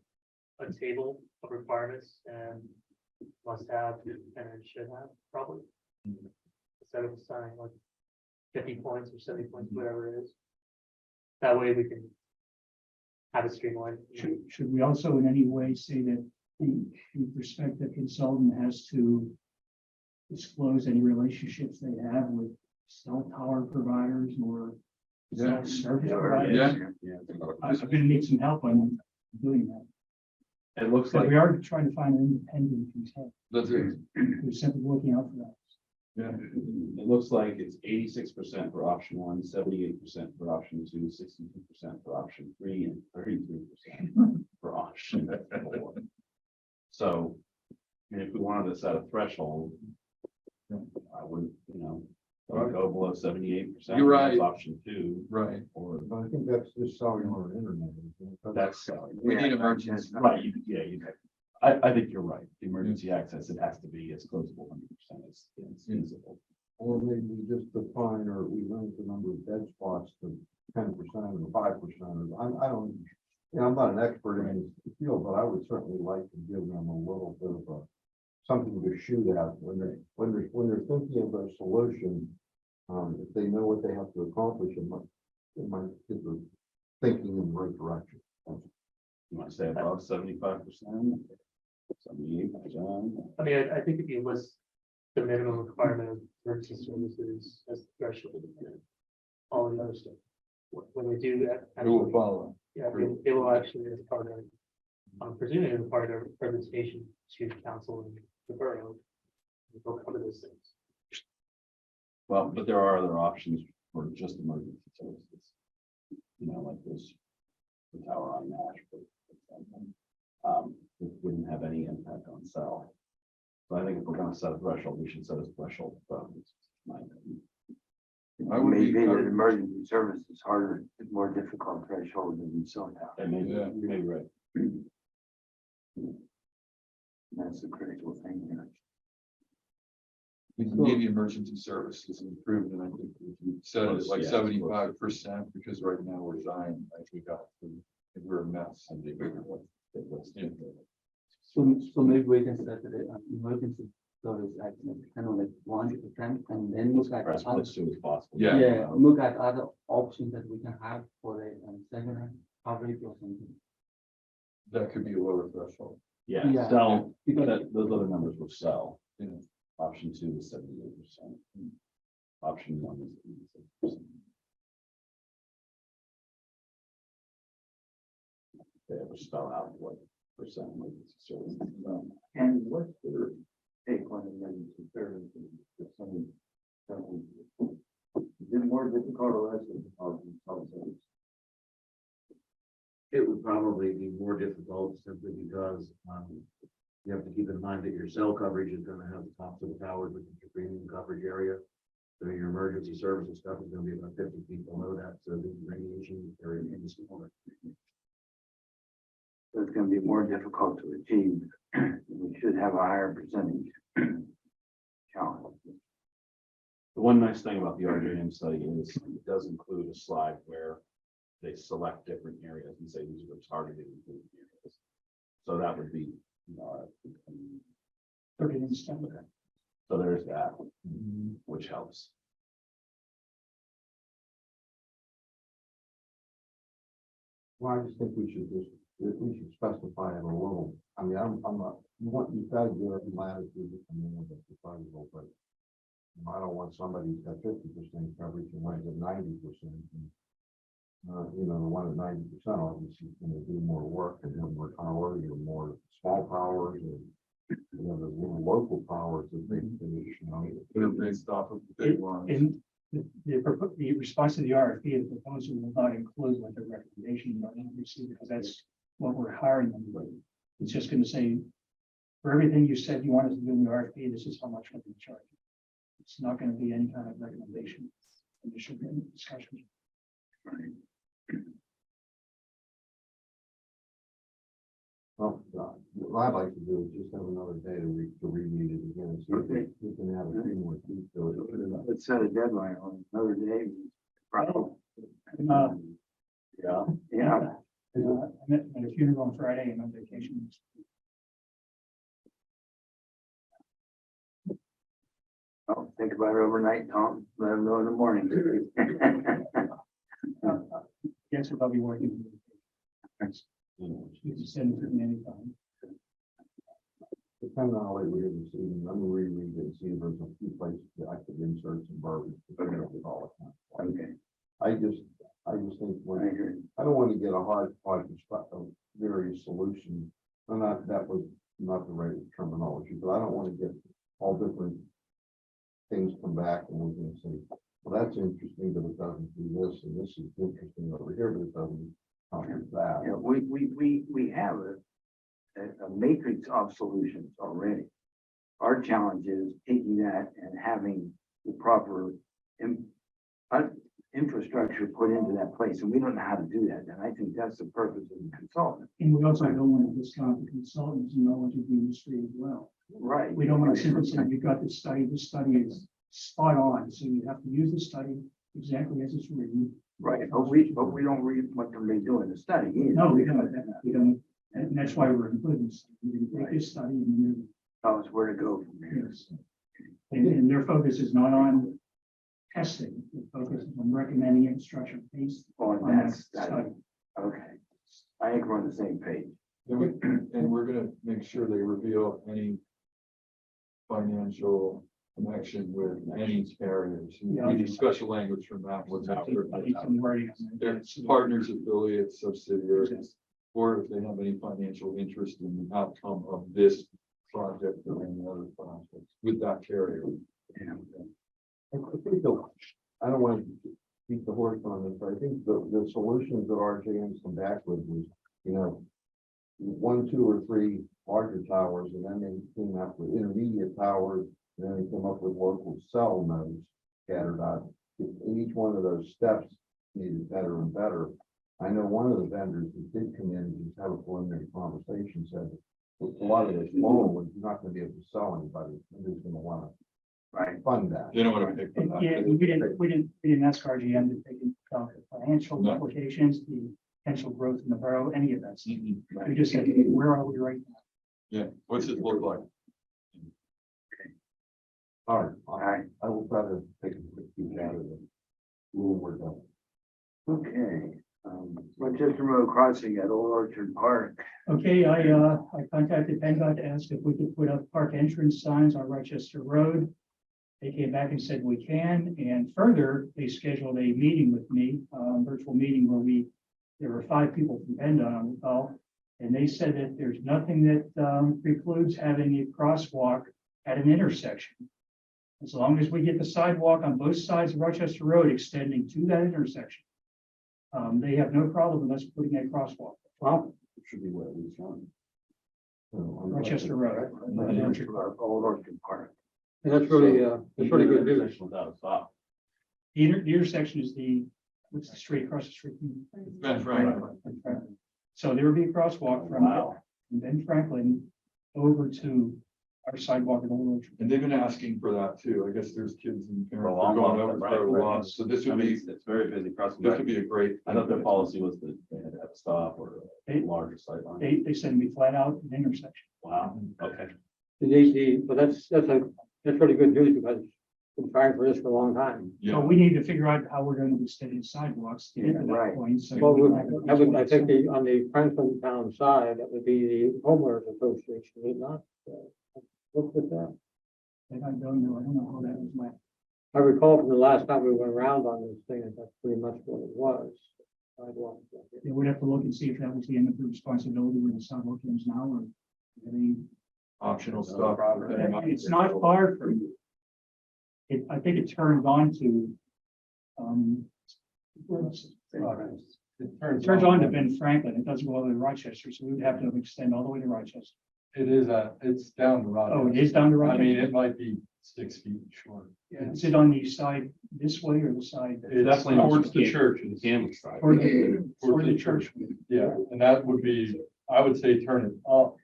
table of requirements and must have and should have, probably. instead of assigning like 50 points or 70 points, whatever it is. That way we can have it streamlined. Should we also in any way say that the prospective consultant has to disclose any relationships they have with cell tower providers or cell service providers? Yeah. I'm gonna need some help on doing that. It looks Because like, we are trying to find an independent consultant. That's it. We're simply looking out for that. Yeah. it looks like it's 86% for option one, 78% for option two, 62% for option three, and 33% for option four. So, I mean, if we wanted to set a threshold, I wouldn't, don't go below 78%. You're right. That's option two, Right. or But I think that's just cellular internet. isn't it? that's. We need emergency. Right, I think you're right. The emergency access, it has to be as close to 100% as feasible. Or maybe we just define, or we limit the number of dead spots to 10% or 5%, or I don't, I'm not an expert in this field, but I would certainly like to give them a little bit of something to shoot at when they're thinking of a solution. If they know what they have to accomplish, it might get them thinking in the right direction. You want to say above 75%, 78%? I mean, I think if you list the minimum requirement of emergency services as the threshold, and all the other stuff. When we do that. It will follow. Yeah, it will actually, as part of, I'm presuming as part of presentation to the council and the borough. They'll cover those things. Well, but there are other options for just emergency services. Like this, the tower on Nash, for example. It wouldn't have any impact on cell. So I think if we're gonna set a threshold, we should set a threshold. I would be Maybe that covered. emergency service is harder, it's more difficult threshold than cell tower. That may be, Yeah. you may be right. That's the critical thing here. We can give you emergency services improvement. I think if you said it like Yeah, 75%, because right now we're dying, like we got, we're a mess. Yeah. So maybe we can set the emergency service at kind of like 100% and then look at As other, soon as possible. Yeah. yeah, look at other options that we can have for the second coverage or something. That could be a lower threshold. Yeah, Yeah. cell, Because those other numbers will sell. Yeah. Option two is 78%. Option one is 86%. They ever spell out what percent emergency service is about. And what's their take on emergency services? Is it more difficult or less difficult than cell service? It would probably be more difficult simply because, you have to keep in mind that your cell coverage is gonna have the tops of the towers, which is your premium coverage area. So your emergency services stuff is gonna be about 50 feet below that, so the radiation area is smaller. So it's gonna be more difficult to achieve. We should have a higher percentage. Challenge. The one nice thing about the RJM study is it does include a slide where they select different areas and say these are the targeted included areas. So that would be, 30 instead. so there's that, which helps. Well, I just think we should specify it a little. I mean, I'm not, you've got to give every latitude, that's decidable, but I don't want somebody who's got 50% coverage and one's at 90%. The one at 90% obviously is going to do more work and have more towers or more small powers and, the little local powers that they finish, They're based off of the big ones. In the response to the RFP, the proposal will not include what the recommendation are received, because that's what we're hiring them with. It's just going to say, for everything you said you wanted to do in the RFP, this is how much we're going to charge. It's not going to be any kind of recommendation. And there should be any discussion. Right. Well, what I'd like to do is just have another day to read it again, see if we can add a few more feet to it. Let's set a deadline on another day. Probably. Yeah. Yeah, I'm at a funeral on Friday and on vacation. Well, think about it overnight, Tom, let them know in the morning. Yes, if I'll be working. You can send it to me anytime. Depending on how late we get this evening, I'm gonna reread it and see if there's a few places that I could insert some verbiage. All the time. Okay, I just think, I agree. I don't want to get a hodgepodge of various solutions. And that was not the right terminology, but I don't want to get all different things come back and we're going to say, well, that's interesting, but it doesn't do this, and this is interesting over here, but it doesn't accomplish that. Yeah, we have a matrix of solutions already. Our challenge is taking that and having the proper infrastructure put into that place, and we don't know how to do that, and I think that's the purpose of the consultant. And we also don't want to discount the consultants' knowledge of the industry as well. Right. We don't want to simply say, you've got this study is spot on, so you have to use the study exactly as it's written. Right, but we don't read what they're doing the study either. No, we don't, and that's why we're including this. We can take this study and Tell us where to go from there. yes. And their focus is not on testing, their focus is on recommending infrastructure based On on that that study. study. Okay, I think we're on the same page. And we're gonna make sure they reveal any financial connection with any carriers. Yeah. We need special language from that. What's out there. I need some wording on that. Their partners, affiliates, subsidiaries, or if they have any financial interest in the outcome of this project or any other projects with that carrier. Yeah. I think I don't want to beat the horse on this, but I think the solutions that RJM's come back with was, you know, 1, 2, or 3 larger towers, and then they came up with intermediate towers, and then they came up with local cell nodes scattered out. In each one of those steps needed better and better. I know one of the vendors that did come in and just have a preliminary conversation said, a lot of those small ones, you're not going to be able to sell anybody, and who's going to want to fund that. They don't want to pay for that. Yeah, we didn't ask RGM to take into account the financial No. implications, the potential growth in the borough, any of that. Mhm. We just said, where are we right now? Yeah, what's it look like? All right, All right, I will try to take a quick peek out of it. We're done. okay. Rochester Road Crossing at Old Orchard Park. Okay, I contacted PennDOT to ask if we could put up park entrance signs on Rochester Road. They came back and said we can, and further, they scheduled a meeting with me, virtual meeting where there were 5 people from PennDOT on the call. And they said that there's nothing that precludes having a crosswalk at an intersection. As long as we get the sidewalk on both sides of Rochester Road extending to that intersection. They have no problem with us putting a crosswalk. Well, it should be where we can. Rochester Road. Old Orchard Park. And that's really good news. Intersection without a stop. The intersection is what's the street across the street? Ben Franklin. Ben Franklin. So there will be a crosswalk from Ben Franklin over to our sidewalk at Old Orchard. And they've been asking for that too. I guess there's kids and For a parents long, going long over time, for a right, lot. right. So this I would mean, be, it's very busy crossing. this back. would be a great. I thought their policy was that they had to have a stop or a They- larger sight line. They send me flat out an intersection. Wow, okay. But that's really good news because we've been trying for this for a long time. So Yeah, we need to figure out how we're going to extend sidewalks to get to Yeah, right. that point. So Well, I think on the Franklin town side, that would be the homeowners association, would it not look at that. And I don't know how that was left. I recall from the last time we went around on this thing, and that's pretty much what it was. Sidewalk. They would have to look and see if that was the end of the responsibility where the sidewalk is now or. optional stuff. It's not far from. I think it turns on to. It turns on to Ben Franklin. It doesn't go all the way to Rochester, so we would have to extend all the way to Rochester. It is, it's down the road. Oh, it is down the road? I mean, it might be 6 feet short. Is it on the side this way or the side? It's Definitely not towards the Cam- church. Campbell side. Or the church? Yeah, and that would be, I would say, turn it up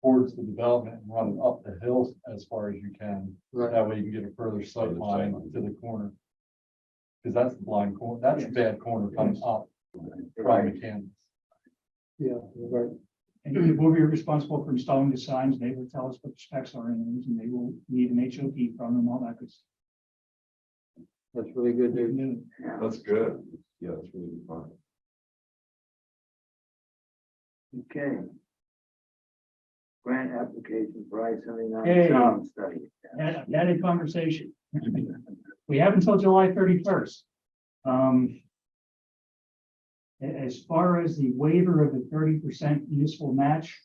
towards the development and run it up the hills as far as you can. Right. That way you can get a further sight Further line sight line. to the corner. Because that's the blind corner, that's a bad corner coming up from the campus. Yeah, you're right. And we'll be responsible for installing the signs. They will tell us what the specs are in those, and they will need an HOP from them, all that good stuff. That's really good news. That's good. Yeah, it's really good fun. Okay. Grant application for I-79 Hey. sound study. That a conversation. We have until July 31st. As far as the waiver of the 30% municipal match,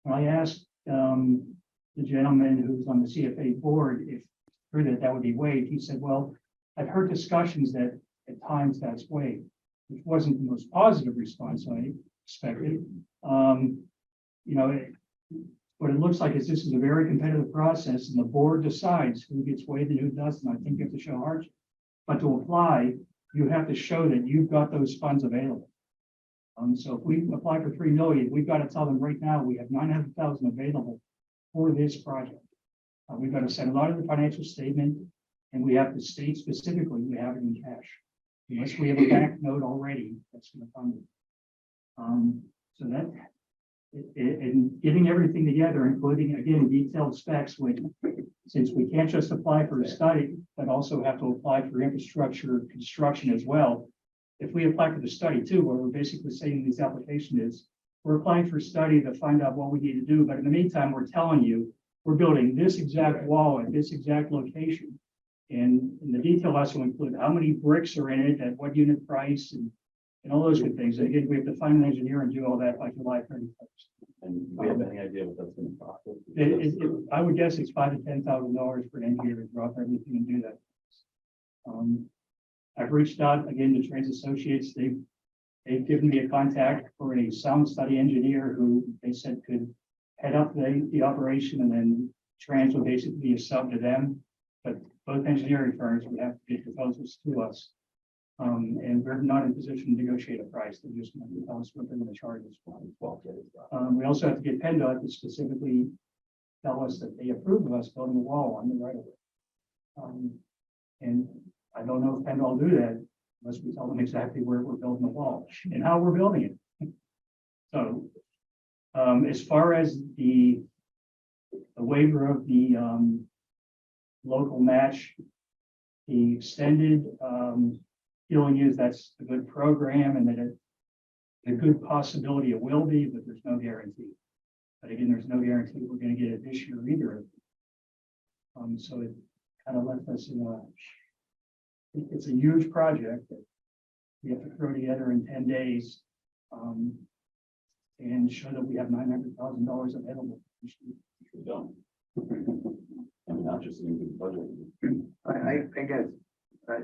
I asked the gentleman who's on the CFA board if through that would be waived. He said, well, I've heard discussions that at times that's waived, which wasn't the most positive response I expected. What it looks like is this is a very competitive process and the board decides who gets waived and who doesn't. I think you have to show hardship. But to apply, you have to show that you've got those funds available. So if we apply for 3 million, we've got to tell them right now, we have 900,000 available for this project. We've got to send a lot of the financial statement and we have to state specifically, we have it in cash. Unless we have a bank note already, that's going to fund it. So that, and getting everything together, including again, detailed specs, since we can't just apply for a study, but also have to apply for infrastructure construction as well. If we apply for the study too, what we're basically saying in this application is, we're applying for a study to find out what we need to do, but in the meantime, we're telling you, we're building this exact wall at this exact location. And the detail also include how many bricks are in it, at what unit price, and all those good things. Again, we have to find an engineer and do all that by July 31st. And we have any idea what that's gonna cost? I would guess it's $5,000 to $10,000 for an engineer to drop everything and do that. I've reached out again to Trans Associates. They've given me a contact for a sound study engineer who they said could head up the operation, and then Trans will basically be a sub to them. But both engineering firms would have to get proposals to us. And we're not in position to negotiate a price. They're just going to tell us what they're going to charge us. We also have to get PennDOT to specifically tell us that they approve of us building a wall on the right of way. And I don't know if PennDOT will do that unless we tell them exactly where we're building the wall and how we're building it. So as far as the waiver of the local match, the extended feeling is that's a good program and that a good possibility it will be, but there's no guarantee. But again, there's no guarantee we're going to get it this year either. So it kind of left us in a, it's a huge project that we have to throw together in 10 days and show that we have $900,000 available. We don't. I mean, not just in the budget. I guess, I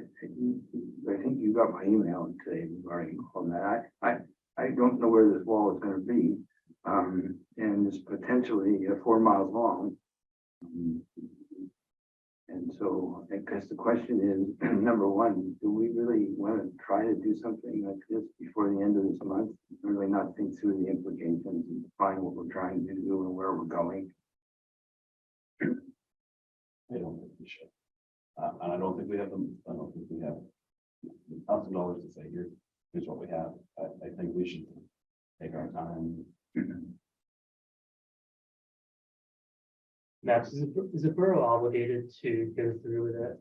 think you got my email today regarding on that. I don't know where this wall is going to be. And it's potentially 4 miles long. And so I guess the question is, number one, do we really want to try to do something like this before the end of this month? Really not think through the implications and define what we're trying to do and where we're going? I don't think we should. And I don't think we have them. I don't think we have $1,000 to say here's what we have. I think we should take our time. Max, is the borough obligated to go through with it?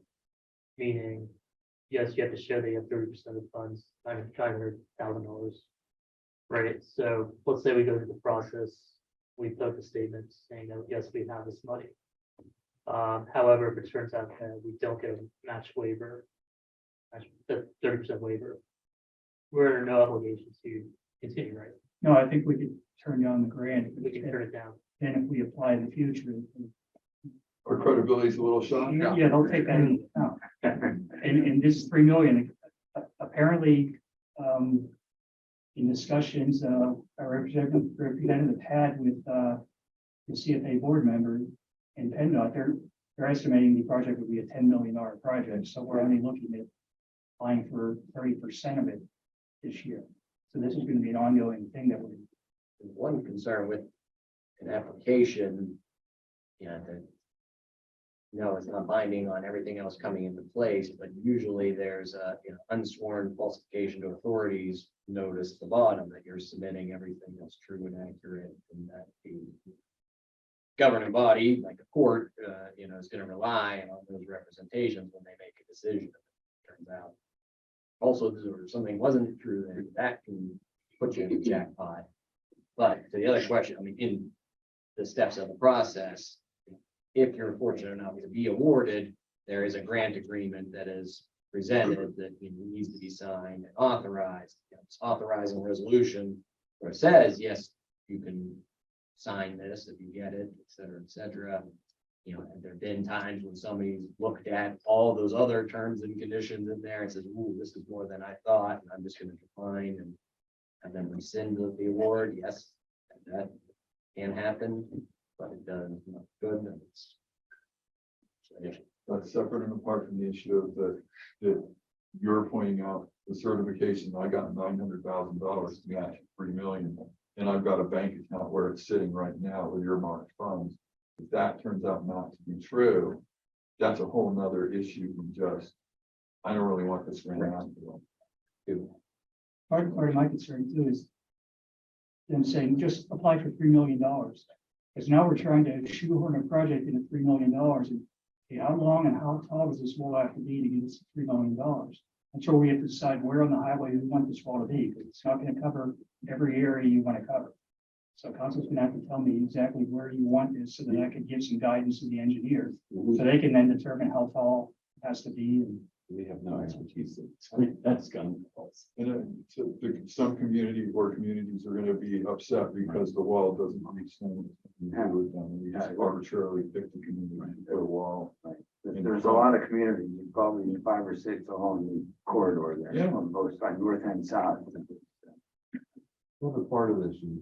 Meaning, yes, you have to show that you have 30% of the funds, $900,000. Right, so let's say we go through the process, we put the statement saying that, yes, we have this money. However, if it turns out that we don't get a match waiver, the 30% waiver, we're under no obligation to continue, right? No, I think we could turn down the grant. We can turn it down. And if we apply in the future. Our credibility is a little shot. Yeah, they'll take that into account. And this 3 million, apparently, in discussions, a representative had with the CFA board member in PennDOT, they're estimating the project would be a $10 million project. So we're only looking at applying for 30% of it this year. So this is going to be an ongoing thing that we. One concern with an application, that no, it's not binding on everything else coming into place, but usually there's a, unsworn falsification to authorities notice at the bottom that you're submitting everything that's true and accurate, and that the governing body, like a court, is gonna rely on those representations when they make a decision. Turns out. Also, if something wasn't true, then that can put you in the jackpot. But to the other question, I mean, in the steps of the process, if you're fortunate enough to be awarded, there is a grant agreement that is presented that needs to be signed and authorized. It's authorizing resolution where it says, yes, you can sign this if you get it, et cetera, et cetera. And there have been times when somebody's looked at all those other terms and conditions in there and says, ooh, this is more than I thought, and I'm just gonna decline and then rescind the award. Yes, that can happen, but it does not good. And it's That's separate and apart from the issue of that you're pointing out the certification. I got $900,000 to match $3 million. And I've got a bank account where it's sitting right now with earmarked funds. If that turns out not to be true, that's a whole nother issue than just, I don't really want this ran out. Part of my concern too is them saying, just apply for $3 million. Because now we're trying to shoehorn a project into $3 million. And okay, how long and how tall does this wall have to be to get us $3 million? Until we have to decide where on the highway we want this wall to be, because it's not going to cover every area you want to cover. So council's gonna have to tell me exactly where you want this so that I can give some guidance to the engineers. So they can then determine how tall it has to be. And We have no expertise. That's gonna. Some communities are gonna be upset because the wall doesn't make sense. We just arbitrarily pick the community for the wall. There's a lot of communities, probably 5 or 6 along the corridor there, Yeah. on both sides, north and south. Another part of this is,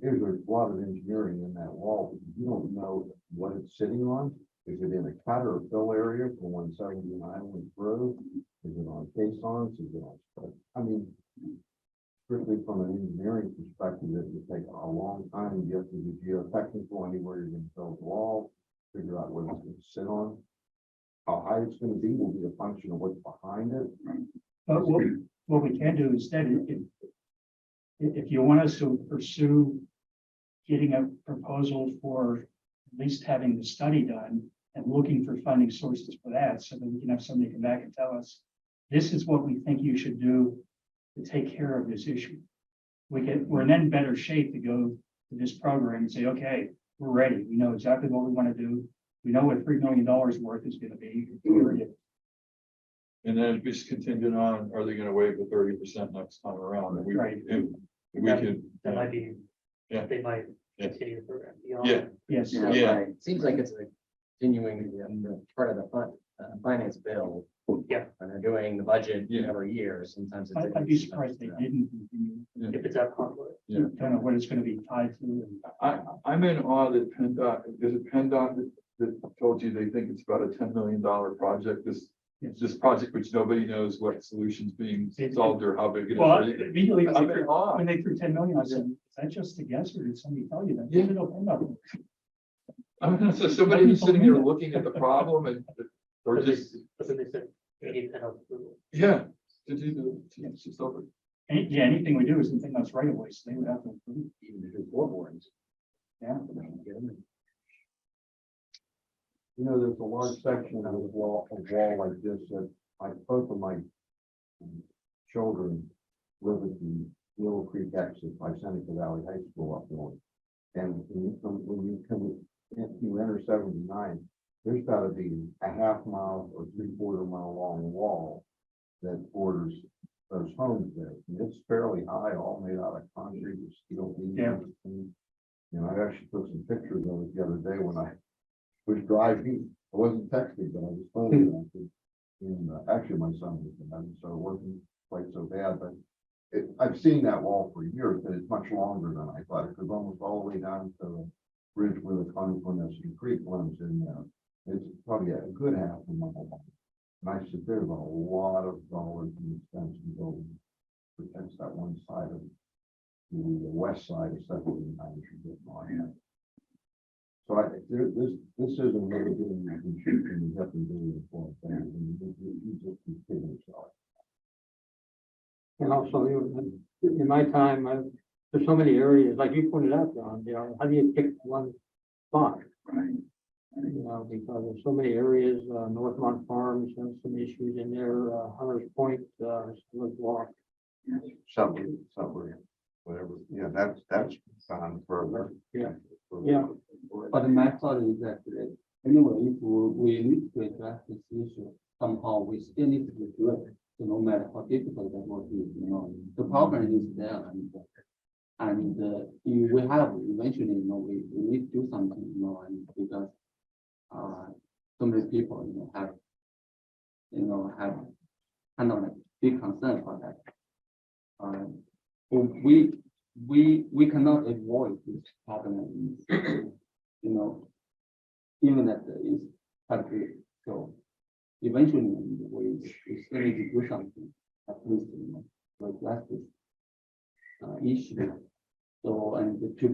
there's a lot of engineering in that wall, because you don't know what it's sitting on. Is it in a cut or fill area for 170 Island Road? Is it on caissons? Is it on, I mean, strictly from an engineering perspective, it would take a long time to get to the geotechnical, anywhere you're gonna build the wall, figure out what it's gonna sit on. How high it's gonna be will be a function of what's behind it. but what we can do instead, if you want us to pursue getting a proposal for at least having the study done and looking for funding sources for that, so that we can have somebody come back and tell us, this is what we think you should do to take care of this issue. We're in then better shape to go to this program and say, okay, we're ready. We know exactly what we want to do. We know what $3 million worth is going to be. Period. And then it's contingent on, are they gonna waive the 30% next time around? And we, Right. if we could. That might be, Yeah. they might Yeah. continue the program beyond. Yeah, Yes. Yeah. Right. it seems like it's a continuing part of the finance bill. Yeah. And they're doing the budget Yeah. every year. Sometimes it's. I'd be surprised they didn't continue. If it's at conflict. Yeah. Don't know what it's going to be tied to. I'm in awe that PennDOT, is it PennDOT that told you they think it's about a $10 million project? This project, which nobody knows what solution's being solved or how big it is. Well, immediately I'm in awe. when they threw 10 million, I said, is that just a guess or did somebody tell you that? Yeah. They don't know. I mean, so somebody who's sitting there looking at the problem or But they, just, but then they said, we need to help. yeah. To do the, it's just over. Yeah, anything we do is something that's right away, so they would have to approve. Even to do floorboards. Yeah. You know, there's a large section of wall like this that both of my children live at the Little Creek exit by Seneca Valley High School up north. And when you come, if you enter 79, there's got to be a half mile or 3/4 mile long wall that borders those homes there. And it's fairly high, all made out of concrete with steel beams. Yeah. You know, I actually took some pictures of it the other day when I was driving. I wasn't texting, but I was photographing. And actually, my son was, I hadn't started working quite so bad, but I've seen that wall for years, but it's much longer than I thought. It goes almost all the way down to the bridge where the Conquenessy Creek runs in there. It's probably a good half a mile long. And I said, there's a lot of dollars in expense in building. Protects that one side of the west side of 79. So this isn't really getting that you have to do it for things, and you just keep kidding yourself. And also, in my time, there's so many areas, like you pointed out, John, how do you pick one spot? Right. Because there's so many areas, Northmont Farms, has some issues in there, Hunters Point, was blocked. Subway, whatever, yeah, that's gone further. Yeah. But my thought is that anyway, if we need to address this issue, somehow we still need to do it. So no matter how difficult that will be, the problem is there and we have eventually, we need to do something, and because so many people, have kind of like big concern about that. So we cannot avoid this problem, even that is quite big. So eventually we still need to do something, at least, to address this issue. So, and to pick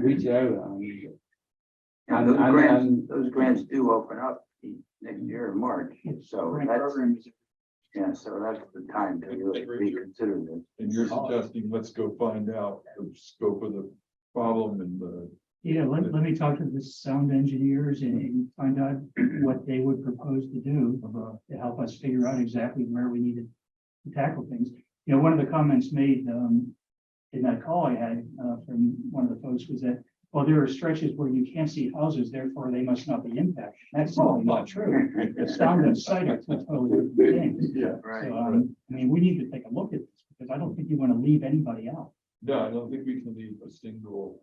which area, And those grants do open up next year in March, so that's, yeah, so that's the time to really reconsider this. And you're suggesting, let's go find out the scope of the problem and the. Yeah, let me talk to the sound engineers and find out what they would propose to do to help us figure out exactly where we need to tackle things. One of the comments made in that call I had from one of the folks was that, well, there are stretches where you can't see houses, therefore they must not be impacted. That's simply not true. The sound and sight are two totally different things. Yeah. Right. So, we need to take a look at this because I don't think you want to leave anybody out. No, I don't think we can leave a single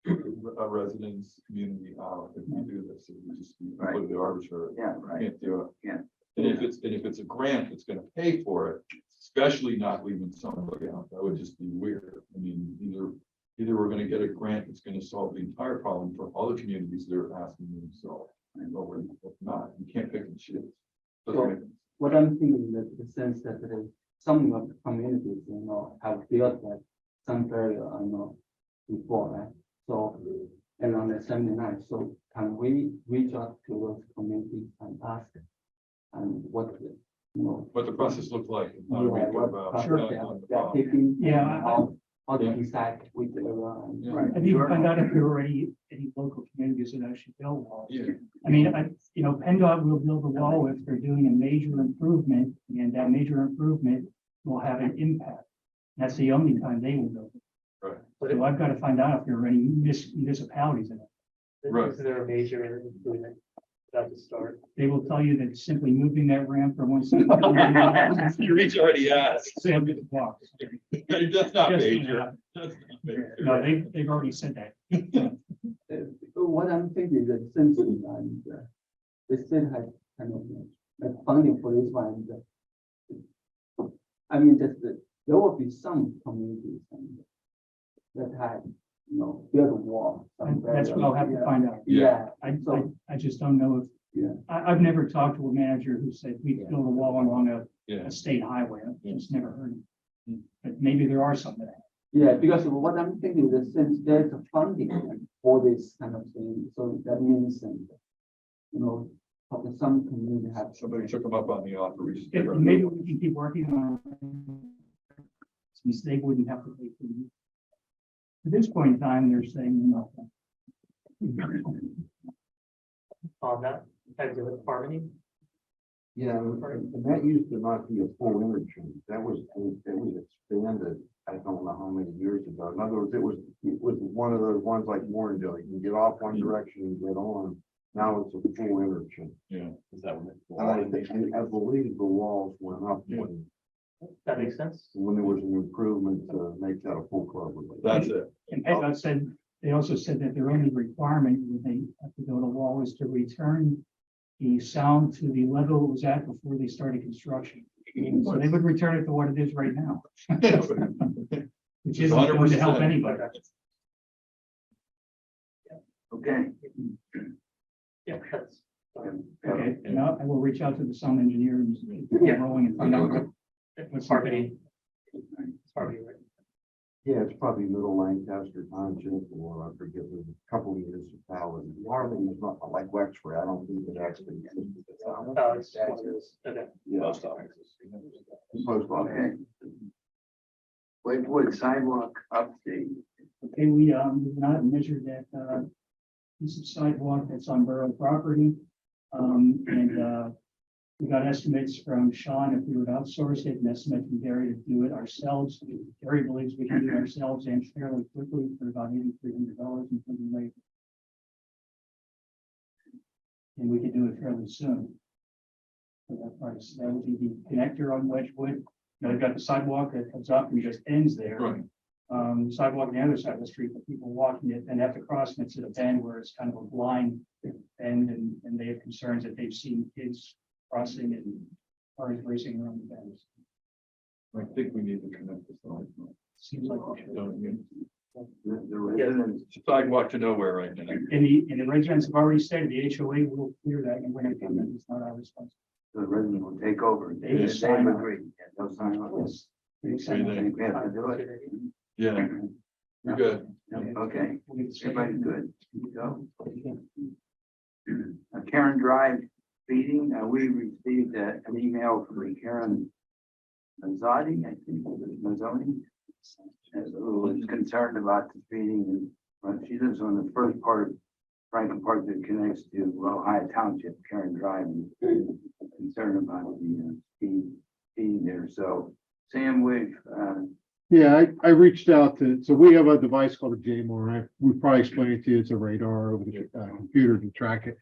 residence community out if we do this. It would just be completely arbitrary. Yeah, right. Can't do it. Yeah. And if it's a grant that's gonna pay for it, especially not leaving somebody out, that would just be weird. I mean, either we're gonna get a grant that's gonna solve the entire problem for all the communities they're asking them to solve. And we're not, you can't pick and choose. Doesn't make sense. What I'm thinking that the sense that some of the communities, have built that some area, before, right? So, and on the 79, so can we reach out to those communities and ask and what What the process looked like. And how do we go about tackling the problem. taking, Yeah, how to Yeah. decide which area. Yeah. Right. I think you find out if there are any local communities that actually build walls. Yeah. PennDOT will build a wall if they're doing a major improvement, and that major improvement will have an impact. That's the only time they will build it. Right. So I've got to find out if there are any municipalities in it. Right. Is there a major improvement about to start? They will tell you that simply moving that ramp from one side. You reach already asked. Sam did the walk. That's not Just, major. That's not major. No, they've already said that. So what I'm thinking is that since and the state has kind of like funding for this one, there will be some communities that had, built a wall. That's what I'll have to find out. Yeah, I just don't know if. Yeah. I've never talked to a manager who said we build a wall along Yeah. a state highway. I've just never heard it. But maybe there are some that. yeah, because what I'm thinking is since there's a funding for this kind of thing, so that means, probably some community have. Somebody took them up on the offer. We just If, figured out- maybe we can keep working on it. Since they wouldn't have to pay for it. At this point in time, they're saying no. On that, kind of with Harmony. Yeah, and that used to not be a full interchange. That was expanded, I don't know how many years ago. In other words, it was one of those ones like Warrendale. You can get off one direction and get on. Now it's a full interchange. Yeah. Is that what? And I believe the walls went up That makes sense. when there was an improvement to make that a full coverage. That's it. And PennDOT said, they also said that their only requirement when they have to build a wall is to return the sound to the level it was at before they started construction. So they would return it to what it is right now. Which isn't going to help 100%. anybody. Okay. Yeah, that's. Okay, now I will reach out to the sound engineer and get rolling and find out what's Harmony. Harmony, right? Yeah, it's probably Middle Lancaster Township, or I forget, there's a couple of municipalities. Marvin is not like Wexford, I don't think it actually. Oh, it's one of those, okay. Yeah. Post offices. Okay. Wedgewood sidewalk update. Okay, we went out and measured that, piece of sidewalk that's on borough property. We got estimates from Sean if we would outsource it, an estimate from Gary to do it ourselves. Gary believes we can do it ourselves and fairly quickly for about $8,300, including labor. And we could do it fairly soon. For that price, that would be the connector on Wedgewood. Now, we've got the sidewalk that comes up and just ends there. Right. Sidewalk on the other side of the street, but people walking it and have to cross, and it's at a bend where it's kind of a blind bend, and they have concerns that they've seen kids crossing and cars racing around the bends. I think we need to connect this line. Seems like we should. Don't you? The residents, It's a sidewalk to nowhere right now. And the residents have already stated the HOA will clear that, and we're gonna come in, it's not our responsibility. the resident will take over. They just sign They've off. agreed. Yeah, they'll sign off. Yes. They I sign off. think we have to do it. Yeah, you're good. Okay, We'll get the everybody's good. Go. Karen Drive meeting, we received an email from Karen Mazzotti, I think, Mazzotti, who was concerned about the meeting. And she lives on the first part of Franklin Park that connects to Ohio Township, Karen Drive, and concerned about the speed there. So Sam, Yeah, I reached out to, so we have a device called a JMOR. We probably explained it to you. It's a radar over the computer to track it.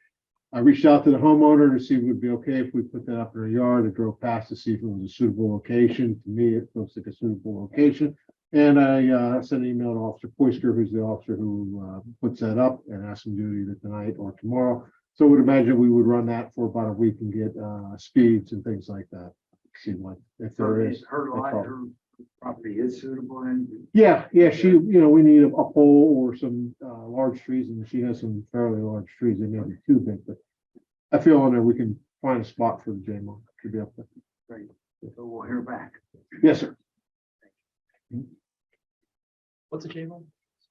I reached out to the homeowner to see if it would be okay if we put that up in our yard. I drove past to see if it was a suitable location. To me, it looks like a suitable location. And I sent an email to Officer Poister, who's the officer who puts that up, and asked him to do it either tonight or tomorrow. So I would imagine we would run that for about a week and get speeds and things like that. See what, if there is. her no lot, problem. her property is suitable and. Yeah, she, we need a pole or some large trees, and she has some fairly large trees. They may be too big, but I feel on there we can find a spot for the JMO to be up there. Great. So we'll hear back. Yes, sir. What's a J-Mo?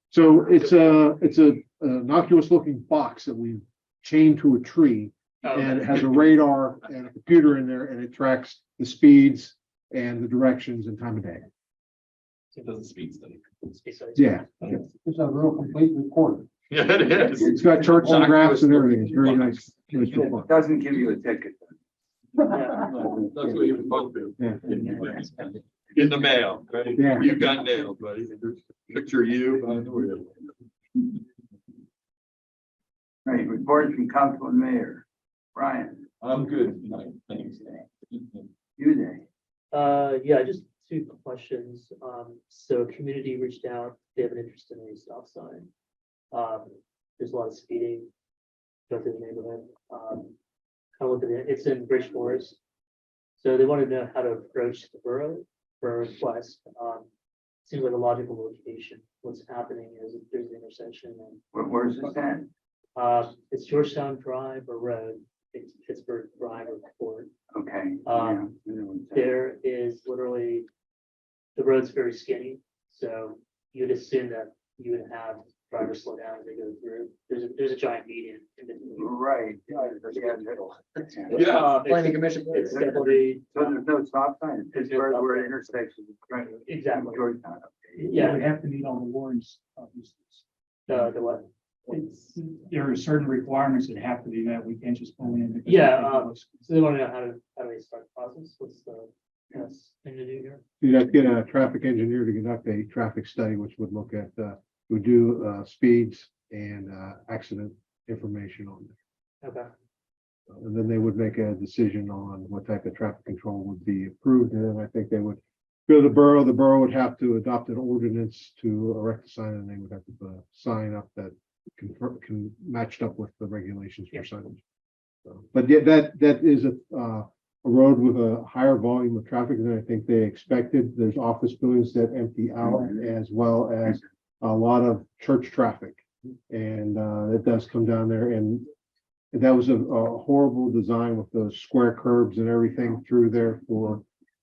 So it's a innocuous looking box that we chain to a tree, and it has a radar and a computer in there, and it tracks the speeds and the directions and time of day. It doesn't speed study. Yeah, It's a real complete report. Yeah, it is. it's got charts and graphs and everything. It's very nice. Nice report. It doesn't give you a ticket. That's what you were supposed to Yeah. do. In the mail, right? Yeah. You got nailed, buddy. Picture you on the wheel. Right, report from council and mayor. Brian, I'm good tonight, thanks. you there? Yeah, just two questions. So community reached out, they have an interest in a stop sign. There's a lot of speeding. Go through the neighborhood. Kind of look at it, it's in Bridge Forest. So they want to know how to approach the borough for a request. Seems like a logical location. What's happening is if there's an intersection and Where's this at? it's Georgetown Drive or Road, it's Pittsburgh Drive or Court. Okay. Um, yeah, I know what's that. There is literally, the road's very skinny, so you'd assume that you would have drivers slow down as they go through. There's a giant median in between. Right. Yeah, middle. Yeah. Planning commission. It's definitely, So there's no stop sign. It's where we're at intersection. Right. Exactly. Georgetown. Yeah, we have to meet all the warrants, obviously. the what? There are certain requirements that have to be met. We can't just pull in. Yeah, So they want to know how do they start the process? What's the best thing to do here? You'd have to get a traffic engineer to conduct a traffic study, which would look at, would do speeds and accident information on it. Okay, And then they would make a decision on what type of traffic control would be approved, and then I think they would go to the borough. The borough would have to adopt an ordinance to erect a sign, and they would have to put a sign up that can matched up with the regulations for signage. So, but yeah, that is a road with a higher volume of traffic than I think they expected. There's office buildings that empty out, as well as a lot of church traffic, and it does come down there. And that was a horrible design with those square curbs and everything through there for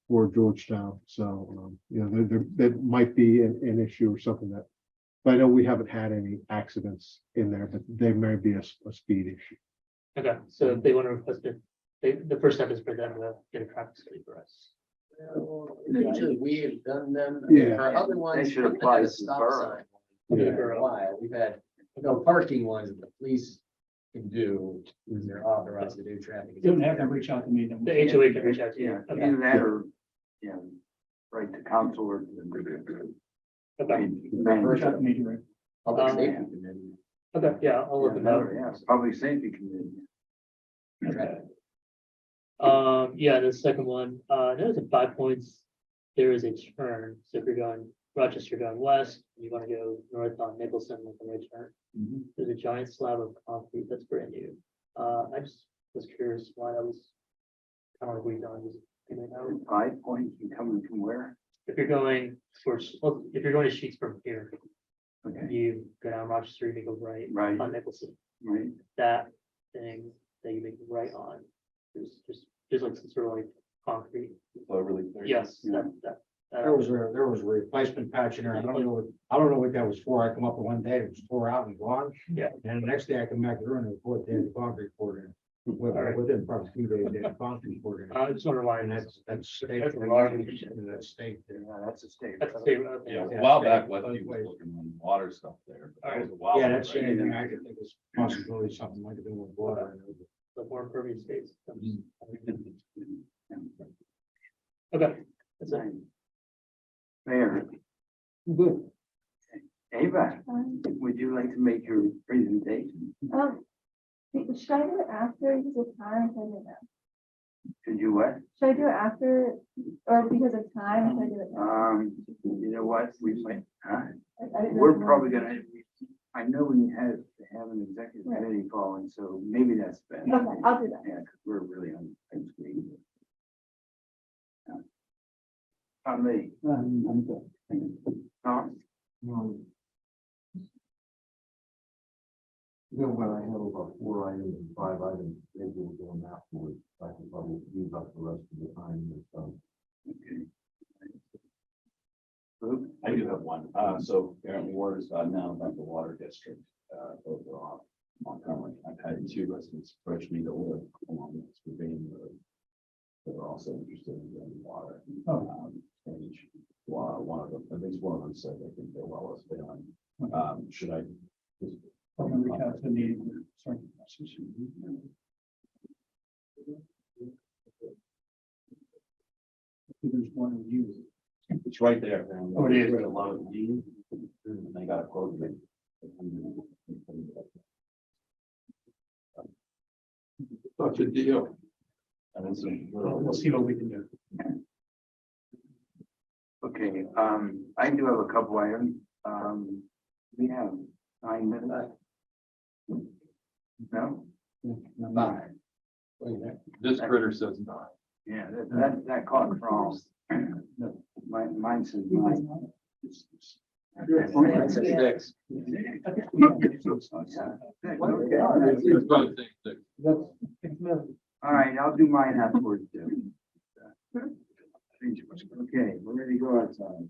for Georgetown, so, that might be an issue or something that. But I know we haven't had any accidents in there, but there may be a speed issue. Okay, so if they want to request it, the first step is for them to get a traffic study for us. Usually we have done them. Yeah. For other ones. They should we've apply had a to stop Borough. sign Yeah. For a while, we've had, no parking ones that the police can do, because they're authorized to do traffic. You don't have to reach out to me. Then The HOA can reach out to Yeah, you. Okay. either that or, right to council or. Okay. Reach out to me direct. Public Um, safety committee. Okay, yeah, I'll look them up. Yeah, public safety committee. Okay. Yeah, the second one, notice at 5 points, there is a turn. So if you're going Rochester going west, you want to go north on Nicholson with a right turn. There's a giant slab of concrete that's brand new. I just was curious why that was kind of redone. Just 5 points, you coming from where? if you're going towards, well, if you're going to Sheets from here, Okay, you go down Rochester, you go right right, on Nicholson. right. That thing that you make right on, there's like some sort of like concrete. Overly. Yes, Yeah. that. There was a replacement patch in there. I don't know what that was for. I come up one day, it was tore out and gone. Yeah. And the next day I come back to run and report they had the concrete poured in. Within probably 2 days, they had the concrete poured in. I just wonder why. And that's state. That's a large- And that's state there. Yeah, that's a state. That's the same, okay. Yeah, Yeah, a while state back, both Westview was ways. looking on water stuff there. That Alright. was a while Yeah, ago, that's the right? only thing I could think is possibility something like to do with water. The more impervious states. Yeah. Okay, that's it. Mayor, Good. Ava, would you like to make your presentation? Should I do it after because of time? Should I do it now? Could you what? Should I do it after or because of time? Should I do it now? You know what, we might, I didn't know we're if you probably wanted- gonna, I know we have to have an executive Right. committee calling, so maybe that's best. Okay, I'll do that. Yeah, because we're really on screen. On me. I'm good. Tom? When I have about 4 items and 5 items, maybe we'll go on afterwards. I can probably use up the rest of the time. Okay. Luke? I do have one. So apparently word is out now about the water district, over on Montgomery. I've had 2 residents approach me that live along this ravine road. They're also interested in getting water. And one of them, at least one of them said they think they're well as done. Should I? just- I'm gonna reach out to the, sorry. There's one of you. It's right there. Oh, it is. A lot of D, and they got a quote. Such a deal. And it's a We'll see what we can do. Okay, I do have a couple items. We have 9 minutes. No? This critter says not. Yeah, that caught wrong. Mine says 9. Mine says 6. It's both things. All right, I'll do mine afterwards too. Okay, we're ready to go outside.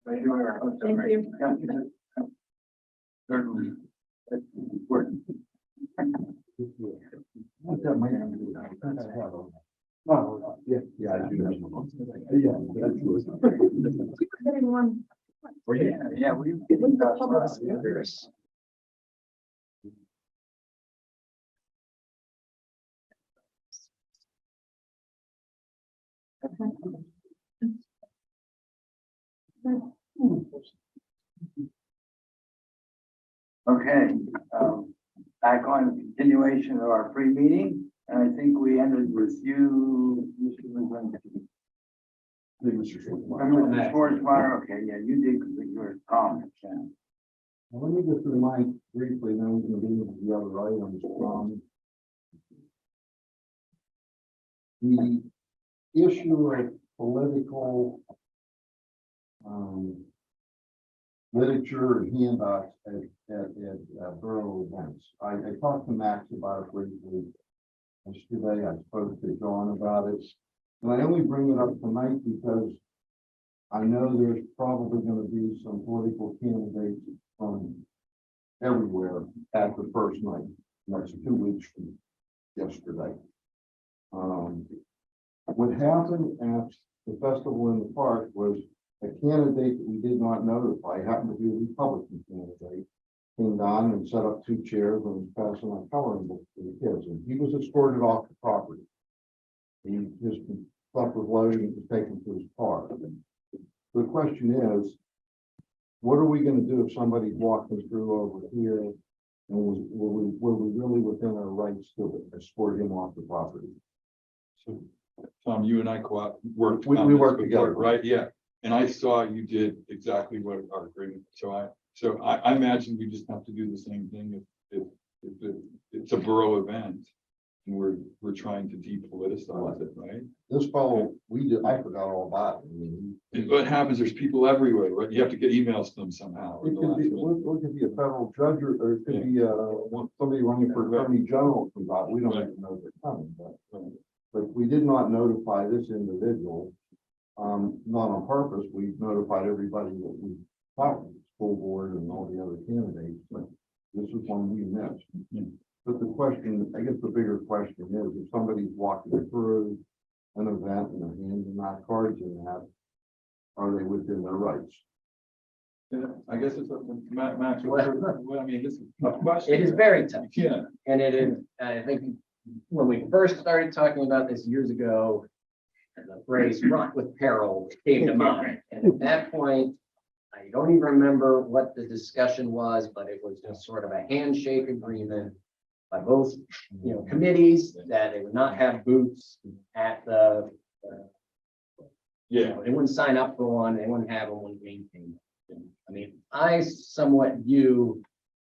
Thank you. Certainly. That's important. Yeah, I do. Everyone. Yeah, we. The public speakers. Okay, back on continuation of our pre-meeting, and I think we ended with you, Mr. Lindsay. Mr. Schwarzmeyer, okay, yeah, you did complete your comments, yeah. Well, let me just remind briefly, then we can get into the other items. The issue of political literature and handouts at borough events. I talked to Max about it briefly yesterday. I spoke to John about it. And I only bring it up tonight because I know there's probably going to be some political candidates from everywhere at the first night. That's 2 weeks from yesterday. What happened at the festival in the park was a candidate that we did not notify, happened to be a Republican candidate, came down and set up 2 chairs and was passing on coloring books to the kids, and he was escorted off the property. His stuff was loaded and was taken to his car. The question is, what are we going to do if somebody's walking through over here, and were we really within our rights to escort him off the property? So, Tom, you and I worked. We on this worked before, together. right? Yeah, and I saw you did exactly what our agreement, so I imagine we just have to do the same thing if it's a borough event. And we're trying to depoliticize it, right? This fellow, I forgot all about it. I mean, What happens, there's people everywhere, right? You have to get emails to them somehow. it could be a federal judge, or it could be somebody running for attorney general comes out. We don't even know they're coming, but we did not notify this individual, not on purpose. We notified everybody that we thought, the school board and all the other candidates, but this is one we missed. But the question, I guess the bigger question is, if somebody's walking through an event and they're handing out cards in that, are they within their rights? Yeah, I guess it's up to Max. I mean, this is a tough question. It is very tough. Yeah. And it is, I think, when we first started talking about this years ago, the phrase fraught with peril came to mind. And at that point, I don't even remember what the discussion was, but it was just sort of a handshake agreement by both, committees that they would not have booths at the, Yeah. they wouldn't sign up for one, they wouldn't have them, wouldn't maintain them. I mean, I somewhat view,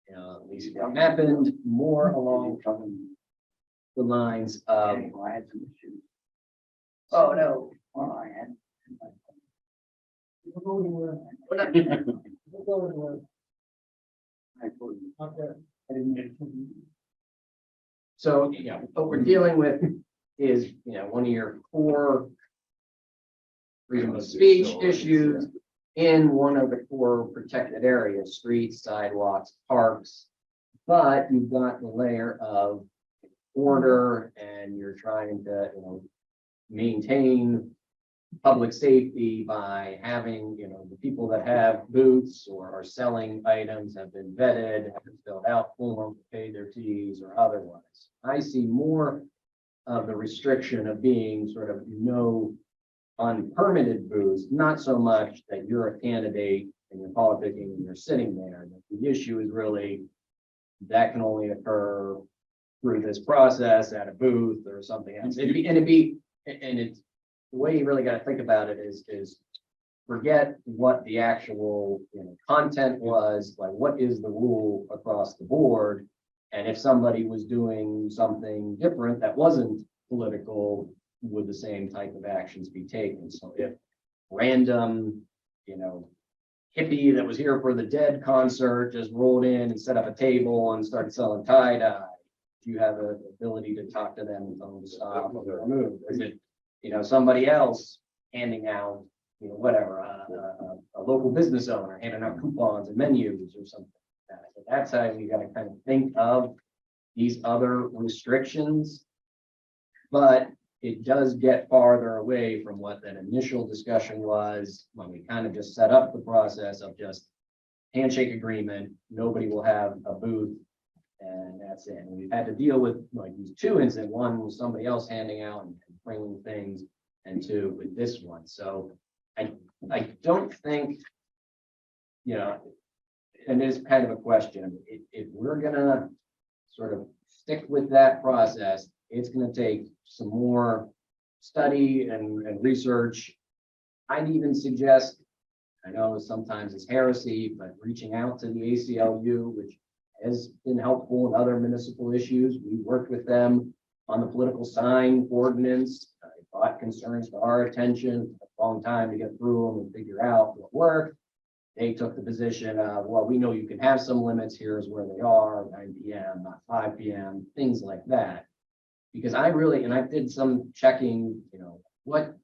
at least what happened more along the lines of, I had some issues. oh, no. Well, I had. I told you. So, what we're dealing with is, one of your core freedom of speech issues in one of the core protected areas, streets, sidewalks, parks. But you've got the layer of order and you're trying to, maintain public safety by having, the people that have booths or are selling items have been vetted, have filled out forms, paid their fees or otherwise. I see more of the restriction of being sort of no unpermitted booths, not so much that you're a candidate and you're politicking and you're sitting there. The issue is really that can only occur through this process at a booth or something else. It's the way you really got to think about it is forget what the actual content was, like what is the rule across the board. And if somebody was doing something different that wasn't political, would the same type of actions be taken? So if random, hippie that was here for the Dead concert just rolled in and set up a table and started selling tie-dye, do you have the ability to talk to them and tell them to stop or move? Is it, somebody else handing out, whatever, a local business owner handing out coupons and menus or something like that? So that's how you got to kind of think of these other restrictions. But it does get farther away from what that initial discussion was when we kind of just set up the process of just handshake agreement. Nobody will have a booth and that's it. And we've had to deal with like these 2 incidents. One was somebody else handing out and bringing things, and 2 with this one. So I don't think, and it's kind of a question. If we're gonna sort of stick with that process, it's gonna take some more study and research. I'd even suggest I know sometimes it's heresy, but reaching out to the ACLU, which has been helpful in other municipal issues. We worked with them on the political sign ordinance. They brought concerns to our attention. It took a long time to get through them and figure out what worked. They took the position of, well, we know you can have some limits, here's where they are, 9 PM, not 5 PM, things like that. Because I did some checking, what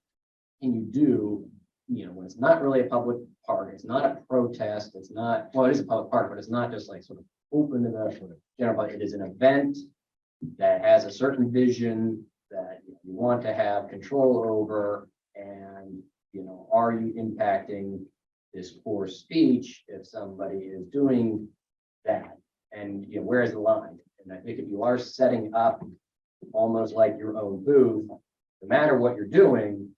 can you do, when it's not really a public park, it's not a protest, it's not, well, it is a public park, but it's not just like sort of open to the sort of general, it is an event that has a certain vision that you want to have control over, and, are you impacting this core speech if somebody is doing that? And, where is the line? And I think if you are setting up almost like your own booth, no matter what you're doing,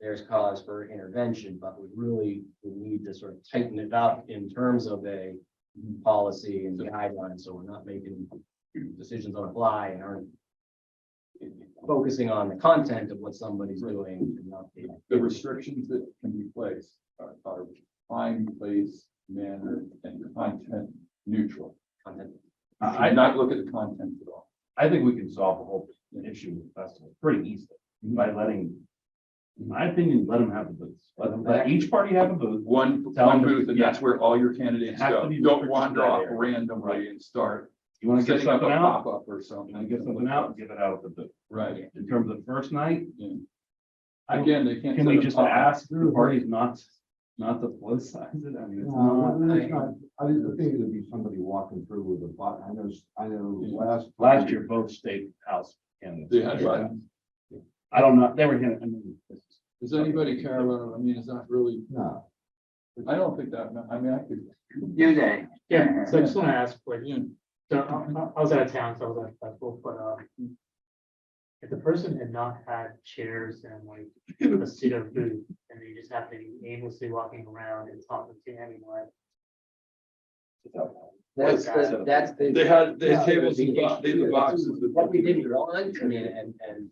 there's cause for intervention, but we need to sort of tighten it up in terms of a policy and guidelines, so we're not making decisions on the fly and aren't focusing on the content of what somebody's doing and not The restrictions that can be placed are time, place, manner, and content neutral. content. I not look at the content at all. I think we can solve the whole issue with the festival pretty easily by letting, in my opinion, let them have the booths. Let each party have a booth. One Tell them- booth, and that's where all your candidates Has to go. be Don't restricted wander to that off area. randomly and start You want to get setting up a something out? pop-up or something. And get something out, give it out at the booth. Right. In terms of the first night, Again, they can't. can set we a just pop-up. ask the parties not to publicize it? I mean, it's not. It's not, I didn't think it'd be somebody walking through with a bot, I know last. Last year, both state house candidates. They had what? I don't know, they were here, I mean, Does anybody care about it? I mean, is that really, No, I don't think that, I mean, I could. Do they? Yeah, so I just want to ask, like, Yeah. so I was out of town, so I was at a festival, but if the person had not had chairs and like a pseudo booth, and they just happened to be aimlessly walking around and talking to anyone. That's the. They had that's tables and the boxes. What we didn't want, I mean, and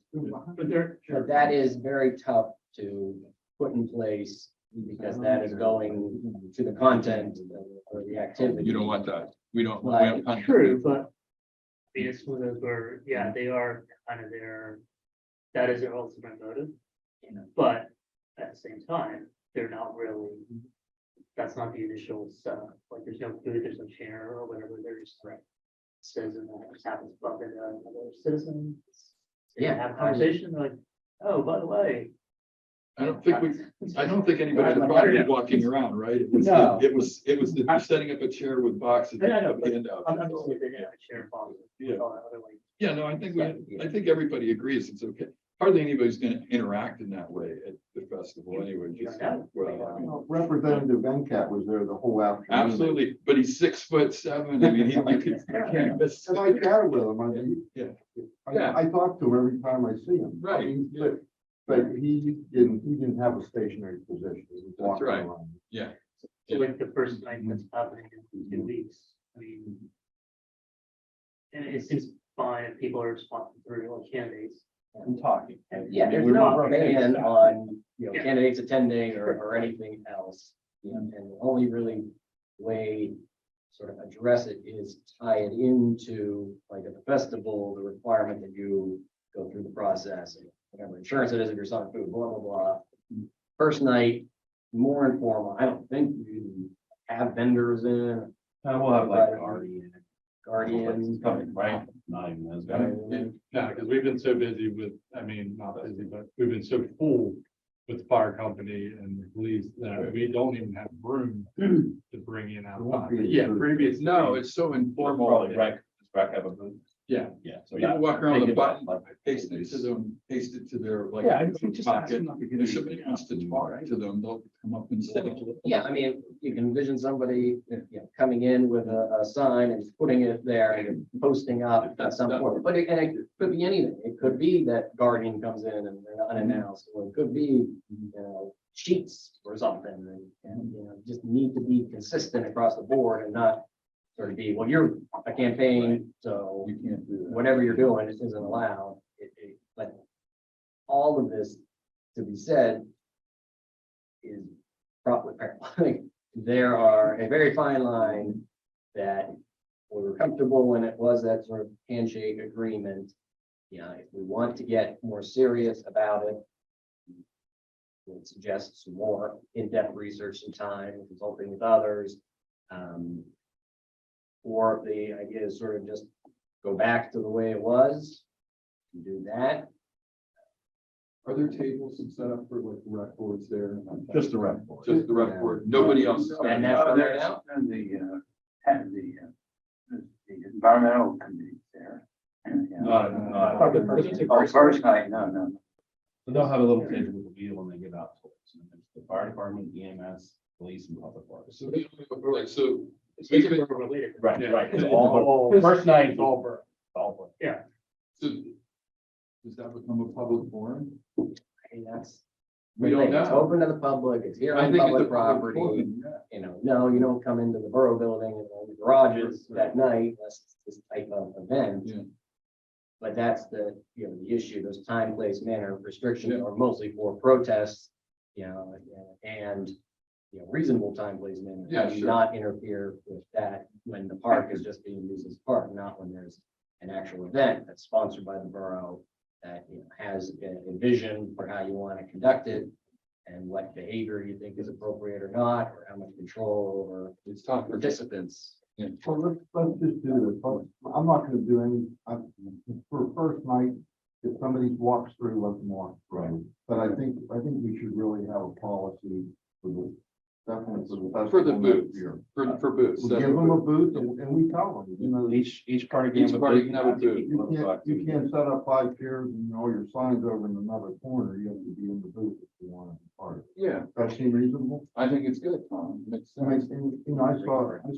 But they're. but that is very tough to put in place, because that is going to the content or the activity. You don't want that. We don't. we Right. don't- True, but I mean, it's one of those where, yeah, they are kind of that is their ultimate motive. But at the same time, they're not really, that's not the initial setup, like there's no booth, there's no chair or whatever, they're just citizen that just happens to bump into another citizen. They Yeah, have a conversation, they're like, oh, by the way. I don't think anybody at the party was walking around, right? It was, No. it was setting up a chair with boxes. I know, and but handouts. I'm just saying, they're gonna have a chair policy. Yeah. Otherwise. Yeah, no, I think everybody agrees it's okay. Hardly anybody's gonna interact in that way at the festival anyway. Just, well, I mean, Representative Venkat was there the whole afternoon. absolutely, but he's 6'7". I mean, you can't miss. And I chatted with him, I mean. Yeah. Yeah, I talk to him every time I see him. Right, I mean, yeah. But he didn't have a stationary position. He was That's walking right. around. Yeah. So like the first night that's happening in 2 weeks, I mean. And it seems fine if people are responding through like candidates. I'm talking. Yeah, there's no ban on, candidates attending or anything else. And the only really way sort of address it is tie it into, like at the festival, the requirement that you go through the process, and whatever insurance it is, if you're selling food, blah, blah, blah. First night, more informal. I don't think you have vendors in. We'll have like Guardians. coming, right? Not even those guys. Yeah, because we've been so busy with, I mean, not busy, but we've been so full with the fire company and the police that we don't even have room to bring in outside. Yeah, previous. No, it's so informal. Probably rec have a booth. Yeah. Yeah. So People walk around with a button, like, paste it to them, paste it to their like. Yeah, I just ask pocket. them not to get If somebody wants to talk right? to them, they'll come up and say. Yeah, I mean, you can envision somebody, coming in with a sign and putting it there and posting up at some point, but it could be anything. It could be that Guardian comes in and they're unannounced, or it could be, sheets or something. And just need to be consistent across the board and not sort of be, well, you're a campaign, so You can't do that. whatever you're doing, it isn't allowed. But all of this, to be said, is probably, there are a very fine line that we were comfortable when it was that sort of handshake agreement. You know, if we want to get more serious about it, would suggest some more in-depth research and time, consulting with others. Or the idea is sort of just go back to the way it was, and do that. Are there tables set up for like rec boards there? Just the rec board. Just the rec board, nobody else. And that's where they're now? The environmental committee there. Yeah. Not. First night, no. So they'll have a little table with a wheel when they give out tours. And there's the fire department, EMS, police, and public works. So like, so. It's basically related. Right, Yeah. right. It's all, first night, it's all Borough. All Borough. So does that become a public forum? I mean, that's. We don't It's know. open to the public, it's here I on think it's a public public property. forum, yeah. You know, no, you don't come into the borough building and the garages that night, unless it's this type of event. Yeah. But that's the, you know, the issue, those time, place, manner restrictions are mostly for protests, you know, and, you know, reasonable time, place, manner. Yeah, Do sure. not interfere with that when the park is just being used as a park, not when there's an actual event that's sponsored by the borough that, you know, has a vision for how you want to conduct it and what behavior you think is appropriate or not, or how much control over It's time for participants. Well, let's just do this. I'm not gonna do any, for first night, if somebody walks through, let them walk through. But I think we should really have a policy for the, definitely For the booth. Here. For booths. We give them a booth and we tell them, you know. Each party. Each game party can have a booth. You can't set up 5 chairs and all your signs over in another corner. You have to be in the booth if you want to be part of it. Yeah, That seem reasonable? I think it's good, Tom. Makes I mean, sense. you know, I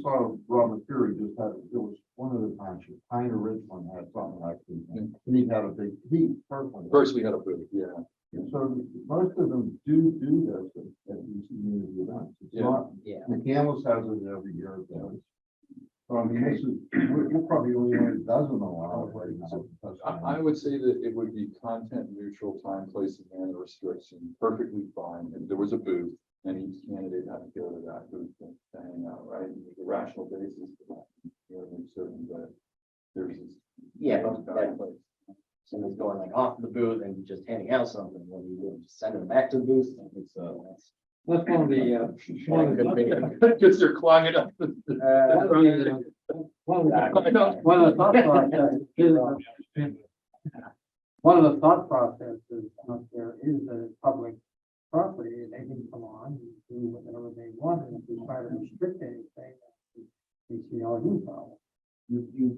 saw Robert Fury just had, it was one of the townships, Pioneer Ridge one had something like this. And he had a big, he personally. First, we had a booth, yeah. And so most of them do this at these community events. It's Yeah. not, Yeah. McCandless has it every year. It does. So I mean, this is, we're probably only a dozen allow it right now. I would say that it would be content neutral, time, place, and manner restriction, perfectly fine. If there was a booth, and each candidate had to go to that booth to hang out, right? And there's a rational basis for that. You know, make certain that there's this. Yeah, but that, somebody's going like off the booth and just handing out something, what do you do? Just send them back to the booth? It's, That's one of the, one of the. Because they're clogging up. One of the thought processes is, one of the thought processes out there is that it's public property, and they can come on and do whatever they want, and if we try to restrict anything, we see all you problem. you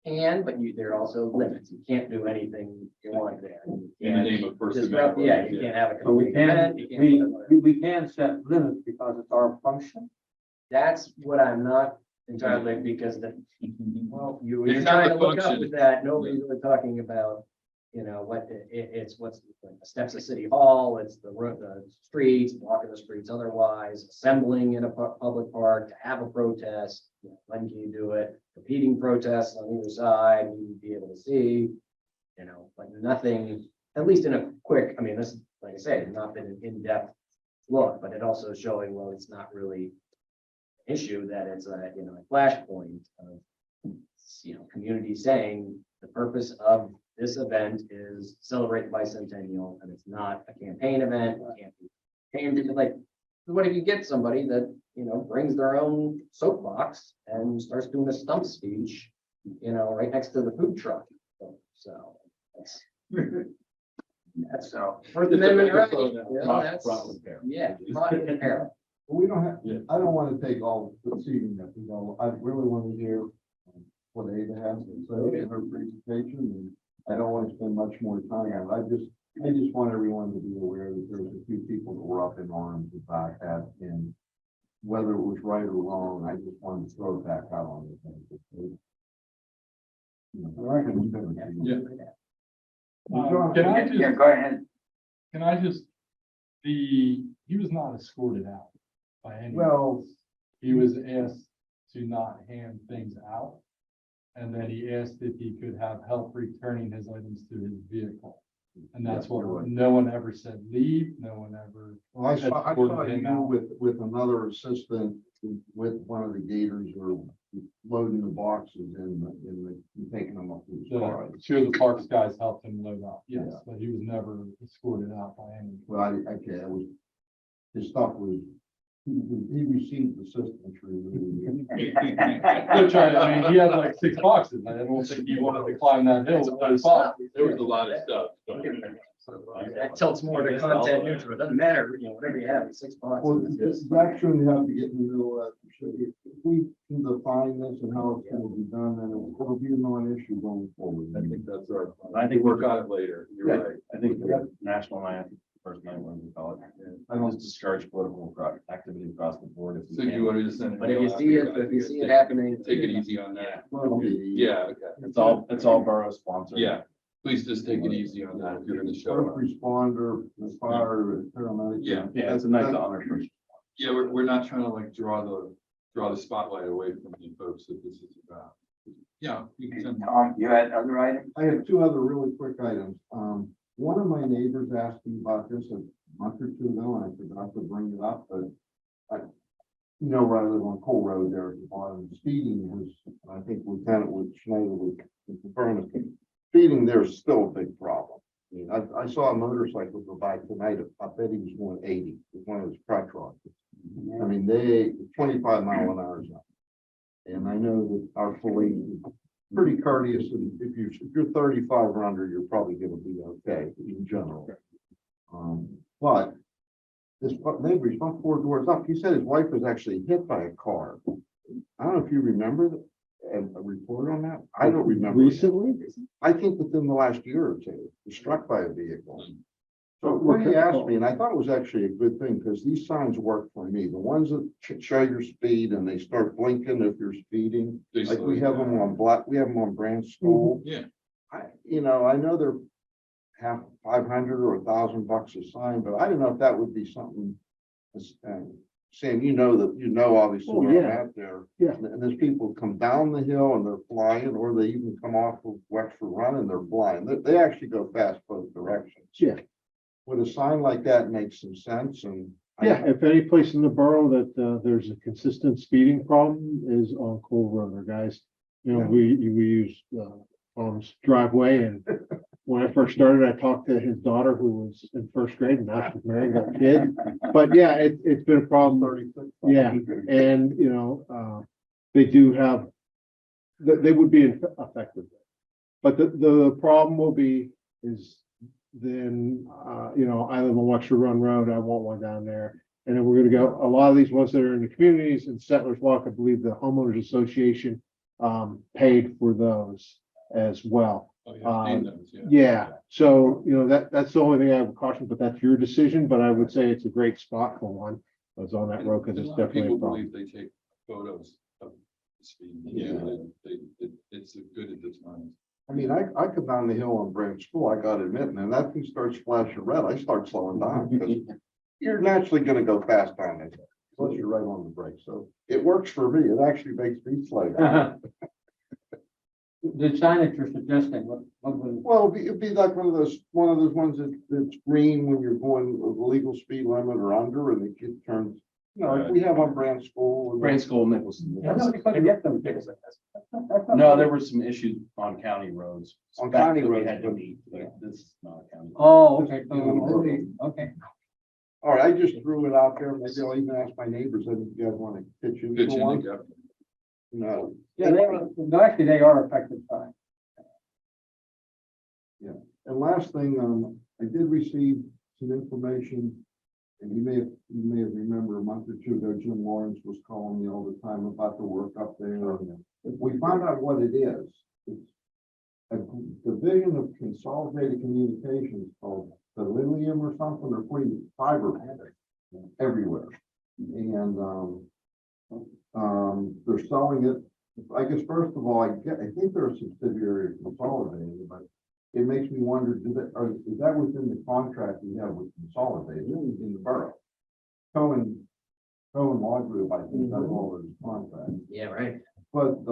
can, but there are also limits. You can't do anything you want there. You In the can't name of First disrupt- Amendment. Yeah, you can't have a. So we community can, event, you can't do whatever. we can set limits because it's our function. That's what I'm not entirely, because well, you're It's not trying the to look up function. with that, nobody's really talking about, you know, what it's what's like the steps of City Hall, it's the streets, blocking the streets otherwise, assembling in a public park to have a protest. You know, when can you do it? Competing protests on either side, you'd be able to see, you know, but nothing, at least in a quick, I mean, this, like I say, it's not been an in-depth look, but it also showing, well, it's not really issue, that it's a, you know, a flashpoint of, you know, community saying the purpose of this event is celebrate the bicentennial, and it's not a campaign event. It can't be campaigned, like, what if you get somebody that, you know, brings their own soapbox and starts doing a stump speech, you know, right next to the food truck? So that's First Amendment right. You know, that's- Yeah, brought in apparel. We don't have, Yeah. I don't want to take all the seating that we go, I really want to hear what Ada has to say in her presentation, and I don't want to spend much more time on it. I just want everyone to be aware that there's a few people that were up in arms about that, and whether it was right or wrong, I just wanted to throw it back out on the thing. Can I just, Yeah, go ahead. can I just, he was not escorted out by any. Well, He was asked to not hand things out. And then he asked if he could have help returning his items to his vehicle. And that's what, no one ever said leave, no one ever. Well, I saw escorted him you out. with another assistant with one of the gators or loading the boxes and taking them up to his car. Two of the parks guys helped him load up, yes, Yeah. but he was never escorted out by anyone. Well, okay, that was, his stuff was, he received assistance. They're trying, I mean, he had like 6 boxes, I don't think he wanted to climb that hill with those boxes. There was a lot of stuff. That tilts more to content neutral. It doesn't matter, whatever you have, it's 6 Well, boxes. that shouldn't have to get in the middle of that. If we can define this and how it's gonna be done, then it'll be a non-issue going forward. I think that's right. I think we'll work on it later. You're right. I think the national night, first night, what do we call it? I don't discourage political activity across the board. So do you want me to send? an But if you email see after it, if you see it take- happening. Take it easy on that. Well, Yeah, okay. It's all borough sponsored. Yeah, please just take it easy on that if you're gonna show First up. responder, the fire, paramedic. Yeah. Yeah, it's a nice honor for. Yeah, we're not trying to like draw the spotlight away from you folks that this is about. Yeah, you can send. Tom, you had other items? I have two other really quick items. One of my neighbors asked me about this a month or two ago, and I forgot to bring it up, but where I live on Cole Road there at the bottom, speeding was, I think Lieutenant Schneider would confirm it. Speeding there is still a big problem. I mean, I saw a motorcycle go by tonight, I bet he was going 80, with one of those truck rockets. I mean, 25 mile an hour zone. And I know that our police is pretty courteous, and if you're 35 or under, you're probably gonna be okay in general. But this neighbor's front 4 doors up, he said his wife was actually hit by a car. I don't know if you remember a report on that. I don't remember. Recently? I think within the last year or two, was struck by a vehicle. So what he asked me, and I thought it was actually a good thing, because these signs work for me, the ones that show your speed and they start blinking if you're speeding. They Like slow we you have down. them on we have them on Branch School. Yeah. I know they're half 500 or $1,000 a sign, but I don't know if that would be something. Sam, obviously Oh, when I'm yeah. out there. Yeah. And there's people come down the hill and they're flying, or they even come off of Wexford Run and they're flying. They actually go fast both directions. Yeah. Would a sign like that make some sense? And Yeah, if any place in the borough that there's a consistent speeding problem is on Cole Road, or guys. We use Tom's driveway, and when I first started, I talked to his daughter who was in 1st grade, and now she's married, got a kid. But yeah, it's been a problem. 36. Yeah, and they do have, they would be affected. But the problem will be is then, I live on Wexford Run Road, I want one down there. And then we're gonna go, a lot of these ones that are in the communities and Settlers Walk, I believe the homeowners association paid for those as well. Oh, yeah, I've seen those, yeah. Yeah, so, that's the only thing I would caution, but that's your decision, but I would say it's a great spot for one. I was on that road because it's A lot of definitely a people problem. believe they take photos of the speed. Yeah, it's a good at the time. I mean, I come down the hill on Branch School, I gotta admit, and that thing starts flashing red, I start slowing down, because you're naturally gonna go fast down there, unless you're right on the brake, so it works for me, it actually makes me slow down. The sign that you're suggesting, what was? Well, it'd be like one of those ones that's green when you're going the legal speed limit or under, and the kid turns, like we have on Branch School. and- Brand School, Nicholson. Couldn't get them fixed. No, there were some issues on county roads. On county that we roads, had to but- meet, but this is not a county. Oh, okay, okay. All right, I just threw it out there, maybe I'll even ask my neighbors, if you guys wanna pitch in Pitch for in, one? yeah. No. Yeah, actually, they are effective signs. And last thing, I did receive some information, and you may have remembered a month or two ago, Jim Lawrence was calling me all the time about the work up there. We found out what it is. It's a division of Consolidated Communications called Beryllium or something. They're putting fiber everywhere. And they're selling it. I guess, first of all, I think they're a subsidiary of Consolidated, but it makes me wonder, is that within the contract we have with Consolidated in the borough? Cohen Law Group, I think, that's all of his contract. Yeah, right. But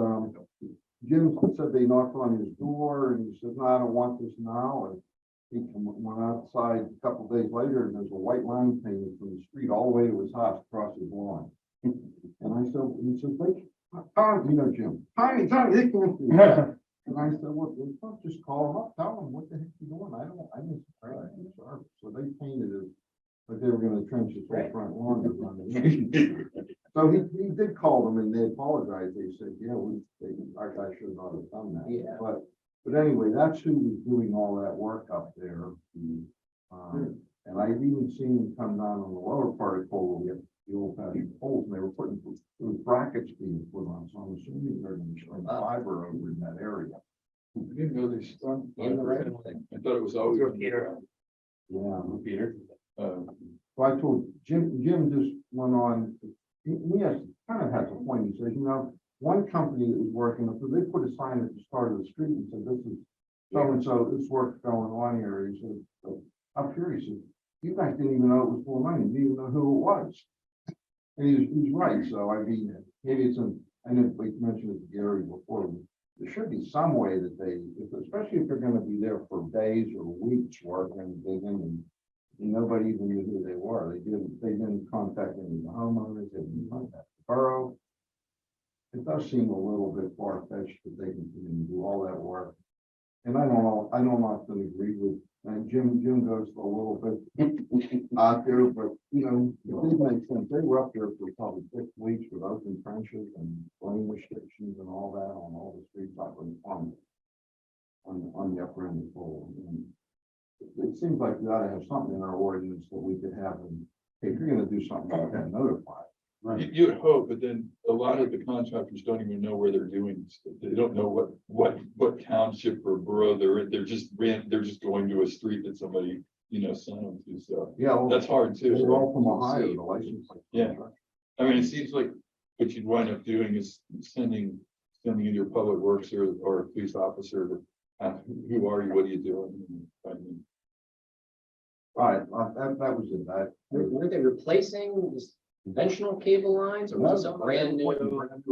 Jim said they knocked on his door and he said, no, I don't want this now. And he went outside a couple days later and there's a white line painted from the street all the way to his house across his lawn. And I said, he said, Tom, you know, Jim, Tommy, they can't do that. And I said, well, just call him up, tell him what the heck you doing. I didn't, sorry. So they painted it, but they were gonna trench his whole front lawn. So he did call them and they apologized. They said, yeah, our guy should not have done that. Yeah. But anyway, that's who was doing all that work up there. And I've even seen him come down on the lower part of Cole, we have the old fashioned poles, and they were putting, there was brackets being put on, so I'm assuming they're going to shine fiber over in that area. I didn't know they spun. In the right I thought it was always. Peter. Yeah. Peter. So I told Jim just went on, he has, kind of has a point, he says, you know, one company that was working, so they put a sign at the start of the street and said, this is so-and-so, this work's going on here, he said, so I'm curious, you guys didn't even know it was full of money, you didn't even know who it was. And he's right, so I mean, maybe it's I know we mentioned it to Gary before, there should be some way that they, especially if they're gonna be there for days or weeks working and digging and nobody even knew who they were. They didn't contact any of the homeowners, they didn't contact the borough. It does seem a little bit far-fetched that they can do all that work. And I don't often agree with, and Jim goes a little bit out there, but you know, it did make sense. They were up there for probably 6 weeks with open trenches and flame restrictions and all that on all the streets up on the upper end of the pole. And it seems like we ought to have something in our ordinance that we could have, and hey, if you're gonna do something like that, notify. You would hope, but then a lot of the contractors don't even know where they're doing. They don't know what township or borough they're in. They're just going to a street that somebody, you know, sent them to. So Yeah, well, that's hard too. they're all from Ohio, the license. plate. Yeah. I mean, it seems like what you'd wind up doing is sending in your public works or a police officer to ask, who are you? What are you doing? I mean, Right, that was it. Were they replacing just conventional cable lines or was this a brand new?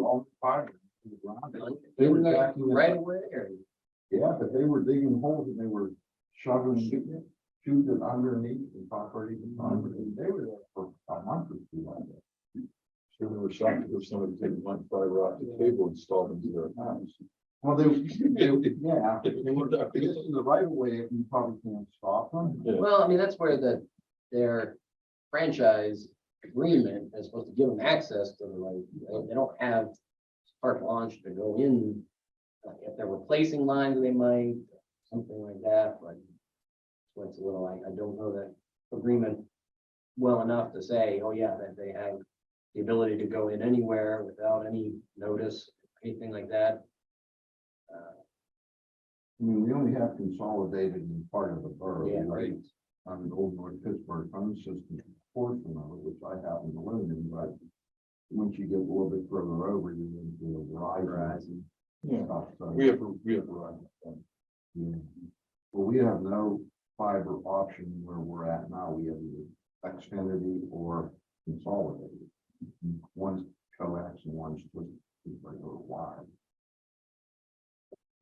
All the fiber. They were backing it right up. away or? Yeah, but they were digging holes and they were shoveling, shooting it underneath and property. They were there for a month or two like that. sure they were shocked if somebody taking one fiber optic cable installed into their house. Well, yeah, if they were, if this is the right of way, you probably can't stop them. Yeah. Well, I mean, that's where their franchise agreement is supposed to give them access to the right. They don't have carte blanche to go in. If they're replacing lines, they might, something like that, but it's a little, I don't know that agreement well enough to say, oh yeah, that they have the ability to go in anywhere without any notice, anything like that. I mean, we only have consolidated in part of the borough. Yeah, right? right. On the old North Pittsburgh phone system, portion of it, which I happen to live in, but once you get a little bit further over, you're into the Verizon. Yeah, stuff, so, we have Verizon. yeah. Well, we have no fiber option where we're at now. We have either Xfinity or consolidated. One's coax and one's just regular wire.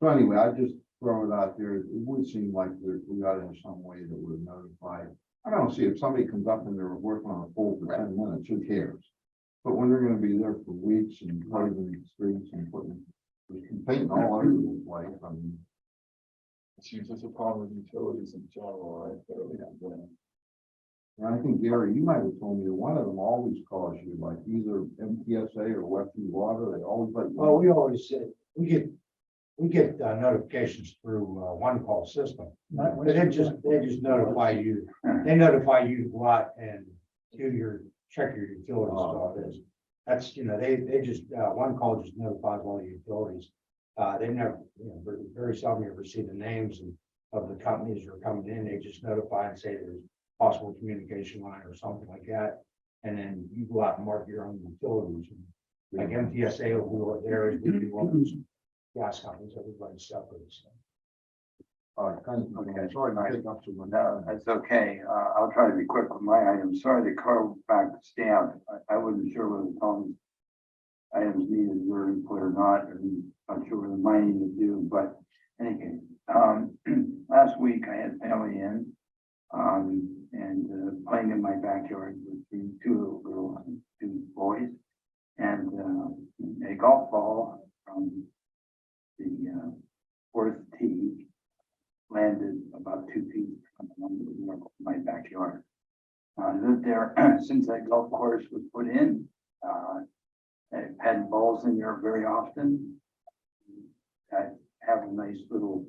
So anyway, I just throw it out there. It would seem like we ought to have some way that would notify. I don't see if somebody comes up and they're working on a pole for 10 minutes, who cares? But when they're gonna be there for weeks and paving the streets and painting all over the place, I mean. It seems there's a problem with utilities in general, right? And I think, Gary, you might have told me that one of them always calls you, like either MTSA or Western Water, they always let you. Oh, we always, we get notifications through one call system. They just notify you, they notify you to go out and check your utility stuff. That's, they just, one call just notifies all the utilities. They never, very seldom you ever see the names of the companies that are coming in. They just notify and say there's possible communication line or something like that. And then you go out and mark your own utilities. Like MTSA will do what theirs, we do all those gas companies, everybody's separate. So. All right, thank you. Okay. Sorry to take up too much. No, that's okay. I'll try to be quick with my items. Sorry to carve back staff. I wasn't sure whether Tom's items needed your input or not, and not sure whether mine needed to do, but Anyway, last week I had family in, and playing in my backyard with the two little girls and two boys. And a golf ball from the fourth tee landed about 2 feet from my backyard. I lived there since that golf course was put in. I've had balls in there very often. I have a nice little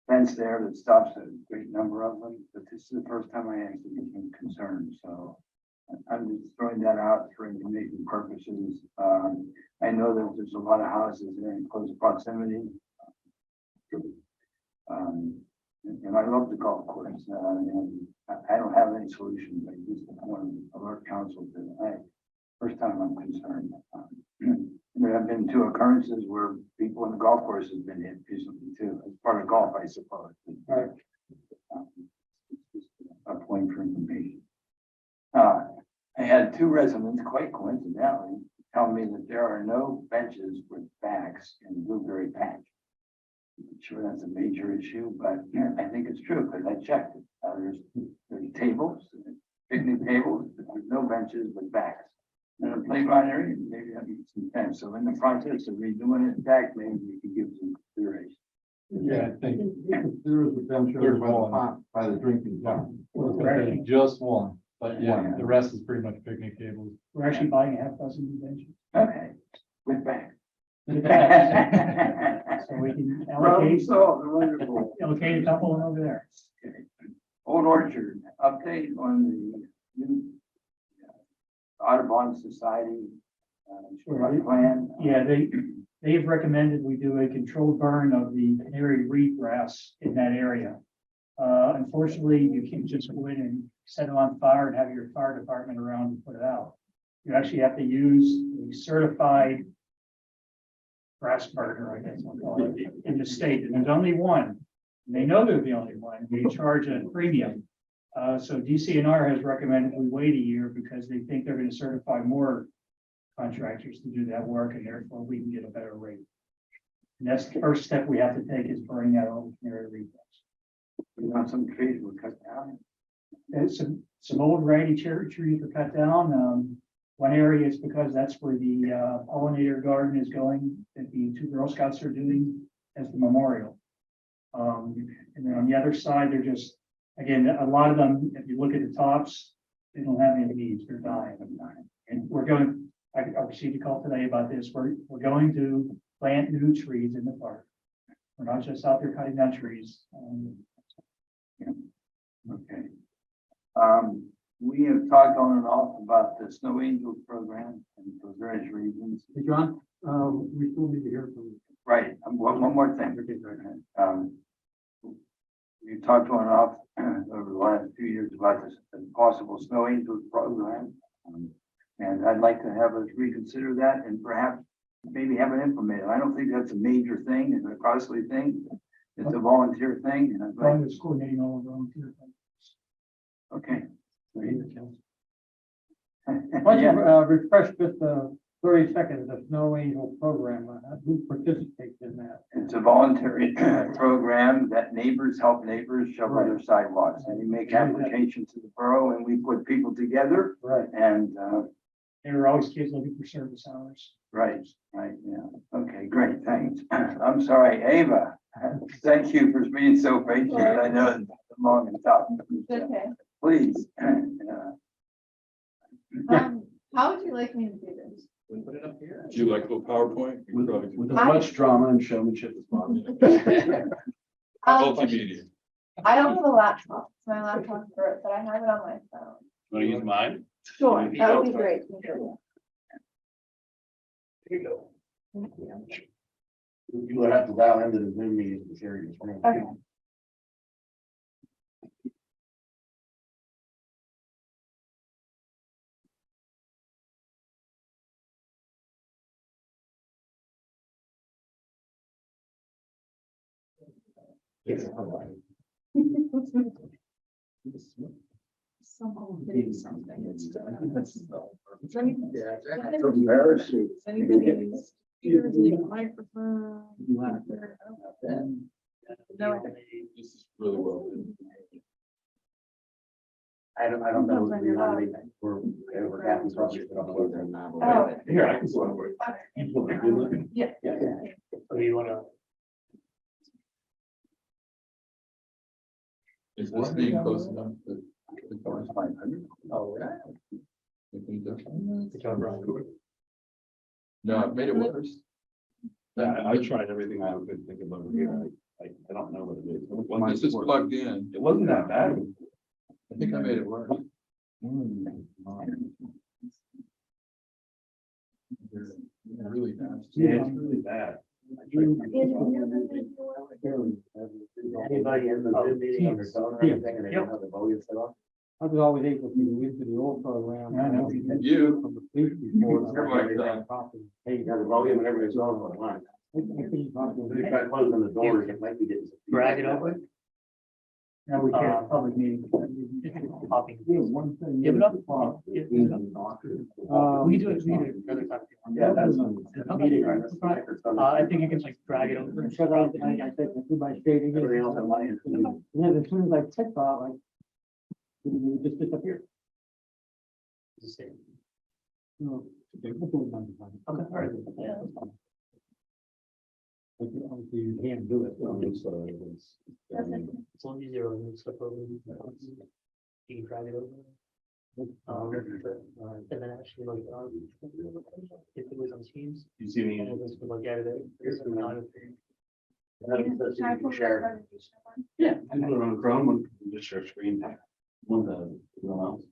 fence there that stops a great number of them, but this is the first time I actually became concerned, so I'm just throwing that out for information purposes. I know that there's a lot of houses that are in close proximity. And I love the golf course, and I don't have any solutions. I just want to alert council that first time I'm concerned. There have been 2 occurrences where people in the golf course have been hit recently too. As part of golf, I suppose. Right. It's just a point for information. I had 2 residents, quite coincidentally, tell me that there are no benches with backs in Blueberry Patch. I'm sure that's a major issue, but I think it's true because I checked it. There's tables, picnic tables, but there's no benches with backs. And a playground area, maybe that needs some fence. So in the process of redoing it back, maybe we can give some consideration. Yeah, I think There is a bench over There's by the one. pond, by the drinking fountain. just one, but yeah, One. the rest is pretty much picnic tables. We're actually buying a half dozen new benches. Okay, with back. So we can allocate a couple over there. Old Orchard, update on the new Audubon Society plan. Yeah, they've recommended we do a controlled burn of the canary reed grass in that area. Unfortunately, you can't just go in and set it on fire and have your fire department around to put it out. You actually have to use a certified grass burner, I guess we'll call it, in the state, and there's only one. And they know they're the only one. We charge a premium. So DCNR has recommended we wait a year because they think they're going to certify more contractors to do that work, and therefore we can get a better rate. And that's the first step we have to take, is burning out all the canary reed grass. We want some trees were cut down. There's some old raggedy cherry trees were cut down. One area is because that's where the pollinator garden is going, that the 2 Girl Scouts are doing as the memorial. And then on the other side, they're just, again, a lot of them, if you look at the tops, they don't have any leaves, they're dying. And we're going, I received a call today about this, we're going to plant new trees in the park. We're not just out there cutting down trees. Okay. We have talked on and off about the Snow Angels program and for various reasons. Hey, John, we still need to hear from you. Right, one more thing. We've talked on and off over the last few years about this possible Snow Angels program. And I'd like to have us reconsider that and perhaps maybe have it implemented. I don't think that's a major thing, it's a costly thing. It's a volunteer thing and I'd like, Brian was coordinating all of our own here. okay. Why don't you refresh just 30 seconds, the Snow Angel program, who participates in that? It's a voluntary program that neighbors help neighbors shovel their sidewalks, and you make applications to the borough, and we put people together. Right. And There were always kids looking for service hours. right, yeah. Okay, great, thanks. I'm sorry, Ava. Thank you for being so patient. I know it's long and tough. Okay. Please. How would you like me to do this? We put it up here. Do you like the PowerPoint? You probably do. With as much drama and showmanship as possible. Multimedia. I don't have a laptop. My laptop's broke, but I have it on my phone. Want to use mine? Sure, that would be great. Thank you. Here you go. Thank you. You will have to dial into the Zoom meeting to share your screen. Okay. Someone hitting something. It's Embarrassing. anybody's ears, leave a microphone. No. This is really well. I don't know, we want anything, we're Kathy's budget, but I'm over there now. Oh. Here, I can go on work. Good looking. Yeah. So you wanna, Is this being close enough that? It's 500. Oh, yeah. Any difference? the camera? No, it made it worse. I tried everything I could think of over here. I don't know what it is. When this is plugged in, It wasn't that bad. I think I made it worse. Really nasty. Yeah, it's really bad. Anybody in the Zoom meeting on their phone or anything, and they don't have the volume set off? I was always able to go into the old program. I know. You. From the police report. You're like that. Hey, you got the volume and everybody's on online. If you try closing the doors, it might be getting. Drag it over. Now we can't, public meeting. Popping. One thing. Give it up. We can do it, we can do it another time. Yeah, that's. Meeting, right? That's fine. I think you can like drag it over. Because I said, to my state. Everything else on my end. And then as soon as I clicked on, like, it just disappeared. It's the same. No. Okay, all right. Yeah. Obviously, you can't do it. It's a little easier on the stuff over. You can drag it over. And then actually like, if it was on Teams. You see me? and it was like edited, here's the audio thing. Share. Yeah. I can put it on Chrome, one can just share screen. One the, one else.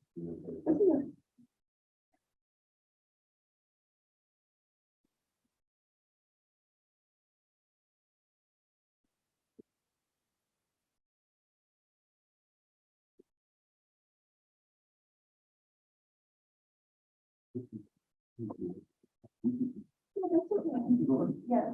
Yes.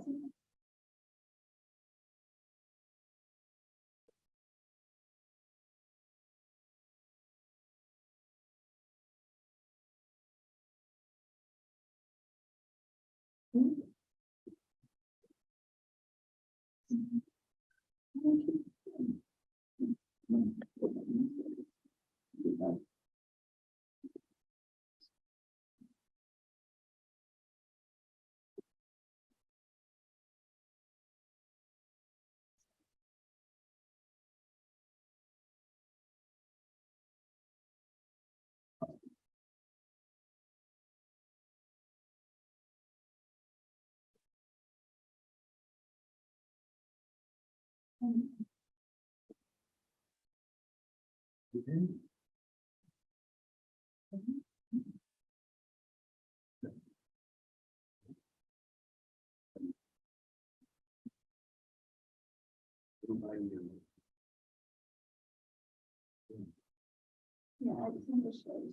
Yeah, I just understood.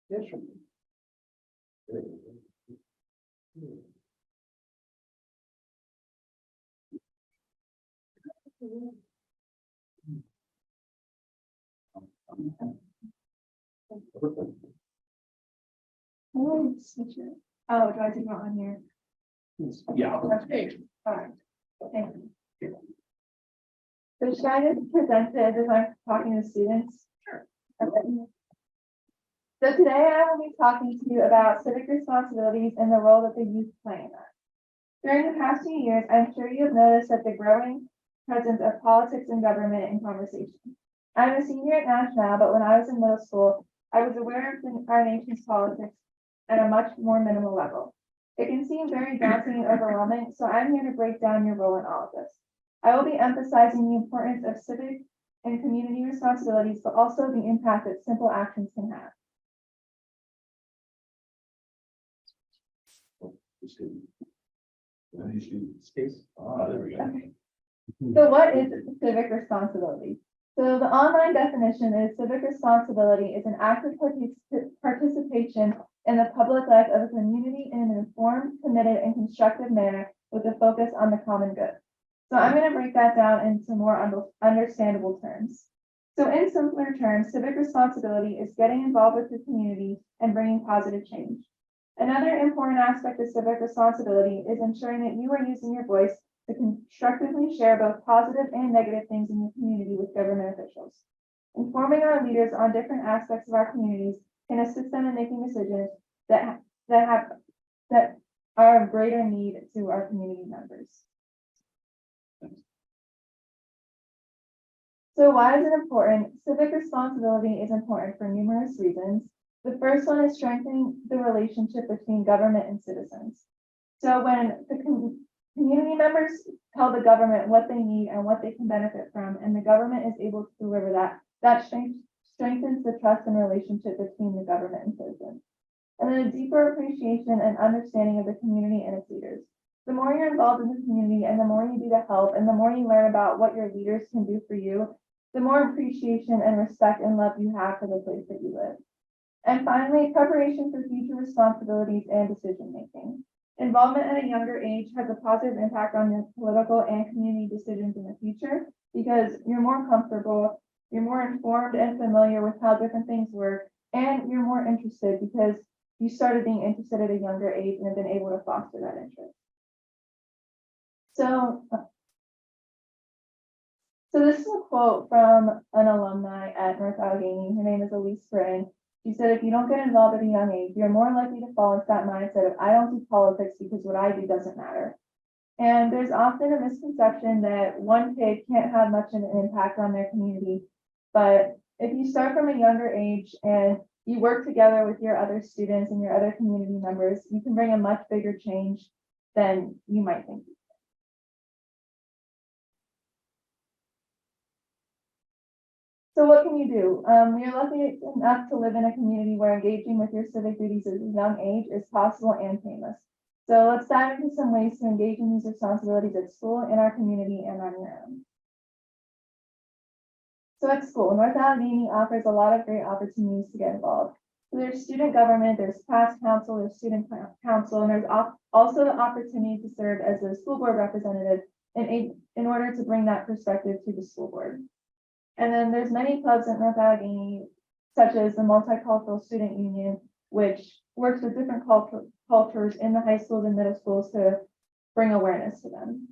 Yes, sure. Oh, switch it. Oh, do I take it on here? Yeah. Okay, all right, thank you. So should I just present it as I'm talking to students? Sure. Okay. So today I will be talking to you about civic responsibilities and the role that the youth play in that. During the past few years, I'm sure you have noticed that the growing presence of politics and government in conversation. I'm a senior at Nash now, but when I was in middle school, I was aware of our nation's politics at a much more minimal level. It can seem very daunting and overwhelming, so I'm here to break down your role in all of this. I will be emphasizing the importance of civic and community responsibilities, but also the impact that simple actions can have. Space. Ah, there we go. Okay. So what is civic responsibility? So the online definition is civic responsibility is an active participation in the public life of a community in an informed, committed, and constructive manner with a focus on the common good. So I'm going to break that down into more understandable terms. So in simpler terms, civic responsibility is getting involved with the community and bringing positive change. Another important aspect of civic responsibility is ensuring that you are using your voice to constructively share both positive and negative things in the community with government officials. Informing our leaders on different aspects of our communities can assist them in making decisions that are of greater need to our community members. So why is it important? Civic responsibility is important for numerous reasons. The first one is strengthening the relationship between government and citizens. So when the community members tell the government what they need and what they can benefit from, and the government is able to deliver that, that strengthens the trust and relationship between the government and citizens. And then a deeper appreciation and understanding of the community and its leaders. The more you're involved in the community and the more you do to help and the more you learn about what your leaders can do for you, the more appreciation and respect and love you have for the place that you live. And finally, preparation for future responsibilities and decision-making. Involvement at a younger age has a positive impact on your political and community decisions in the future because you're more comfortable, you're more informed and familiar with how different things work, and you're more interested because you started being interested at a younger age and have been able to foster that interest. So this is a quote from an alumni at North Allegheny. Her name is Elise Spring. She said, if you don't get involved at a young age, you're more likely to fall into that mindset of I don't do politics because what I do doesn't matter. And there's often a misconception that one kid can't have much of an impact on their community. But if you start from a younger age and you work together with your other students and your other community members, you can bring a much bigger change than you might think. So what can you do? You're lucky enough to live in a community where engaging with your civic duties at a young age is possible and painless. So let's dive into some ways to engage in these responsibilities at school, in our community, and on your own. So at school, North Allegheny offers a lot of great opportunities to get involved. So there's student government, there's class council, there's student council, and there's also the opportunity to serve as a school board representative in order to bring that perspective to the school board. And then there's many clubs at North Allegheny, such as the Multicultural Student Union, which works with different cultures in the high schools and middle schools to bring awareness to them.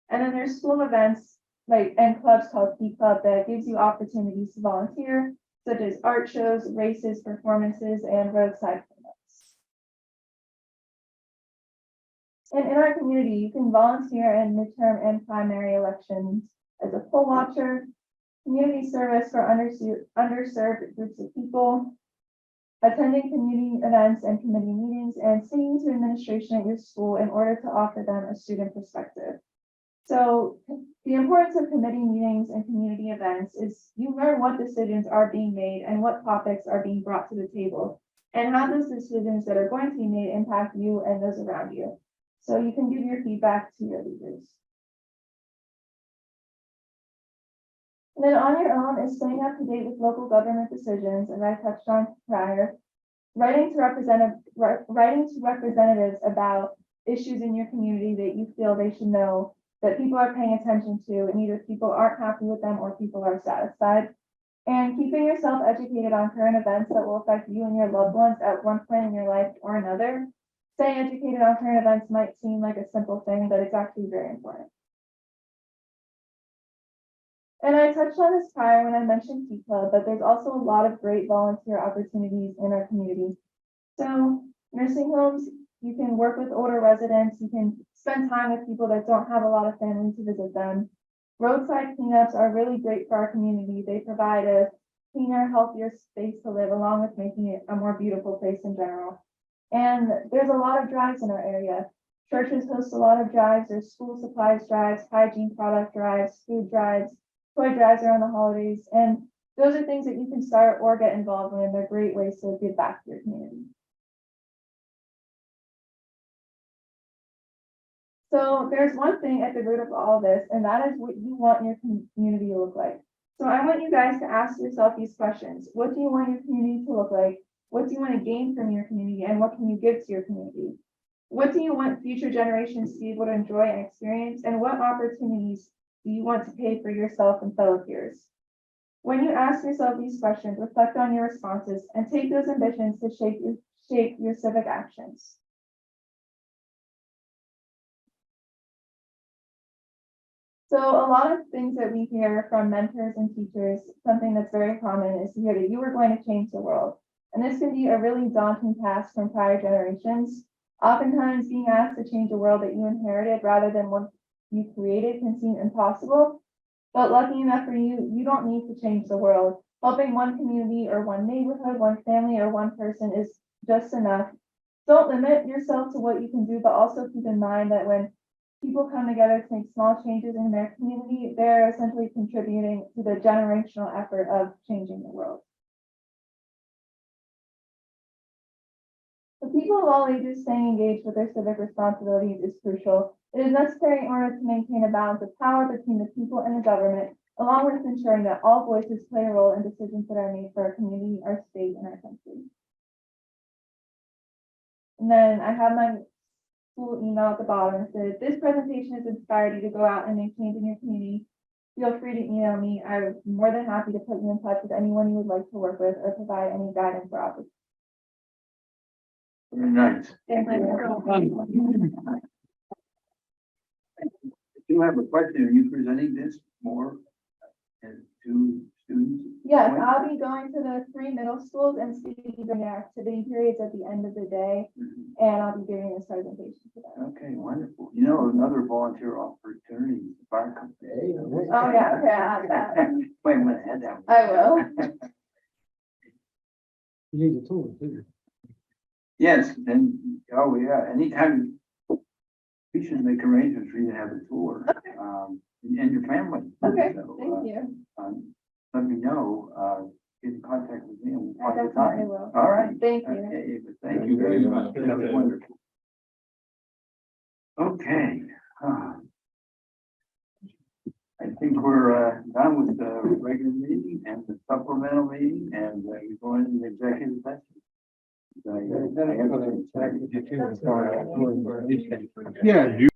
And then there's school events and clubs called Key Club that gives you opportunities to volunteer, such as art shows, races, performances, and roadside cleanups. And in our community, you can volunteer in midterm and primary elections as a poll watcher, community service for underserved groups of people, attending community events and committee meetings, and speaking to administration at your school in order to offer them a student perspective. So the importance of committee meetings and community events is you learn what decisions are being made and what topics are being brought to the table, and how those decisions that are going to be made impact you and those around you. So you can give your feedback to your leaders. And then on your own is staying up to date with local government decisions, as I touched on prior, writing to representatives about issues in your community that you feel they should know, that people are paying attention to, and either people aren't happy with them or people are satisfied. And keeping yourself educated on current events that will affect you and your loved ones at one point in your life or another. Staying educated on current events might seem like a simple thing, but it's actually very important. And I touched on this prior when I mentioned Key Club, but there's also a lot of great volunteer opportunities in our community. So nursing homes, you can work with older residents, you can spend time with people that don't have a lot of family to visit them. Roadside cleanups are really great for our community. They provide a cleaner, healthier space to live, along with making it a more beautiful place in general. And there's a lot of drives in our area. Churches host a lot of drives. There's school supplies drives, hygiene product drives, food drives, toy drives around the holidays, and those are things that you can start or get involved in. They're great ways to give back to your community. So there's one thing at the root of all this, and that is what you want your community to look like. So I want you guys to ask yourself these questions. What do you want your community to look like? What do you want to gain from your community, and what can you give to your community? What do you want future generations to be able to enjoy and experience, and what opportunities do you want to pay for yourself and fellow peers? When you ask yourself these questions, reflect on your responses and take those ambitions to shape your civic actions. So a lot of things that we hear from mentors and teachers, something that's very common is to hear that you are going to change the world. And this can be a really daunting task from prior generations. Oftentimes being asked to change a world that you inherited rather than one you created can seem impossible. But lucky enough for you, you don't need to change the world. Helping one community or one neighborhood, one family, or one person is just enough. Don't limit yourself to what you can do, but also keep in mind that when people come together to make small changes in their community, they're essentially contributing to the generational effort of changing the world. For people of all ages, staying engaged with their civic responsibilities is crucial. It is necessary in order to maintain a balance of power between the people and the government, along with ensuring that all voices play a role in decisions that are made for our community, our state, and our country. And then I have my school email at the bottom. It says, this presentation has inspired you to go out and make change in your community. Feel free to email me. I'm more than happy to put you in touch with anyone you would like to work with or provide any guidance or opportunity. Very nice. Thank you. If you have a question, are you presenting this more to students? Yes, I'll be going to the 3 middle schools and speaking during their activity periods at the end of the day, and I'll be giving this presentation to them. Okay, wonderful. You know, another volunteer opportunity, is the fire company. Oh, yeah, okay, I'll add that. Wait a minute, add that. I will. You need a tool too. Yes, and, oh, yeah, anytime, we should make arrangements for you to have a tour, and your family. Okay, So, thank you. Let me know, get in contact with me. And we'll I find a definitely time. will. All right. Thank you. Okay, but thank you very much. That was wonderful. Okay. I think we're done with the regular meeting and the supplemental meeting, and we're going into the executive session. Yeah, you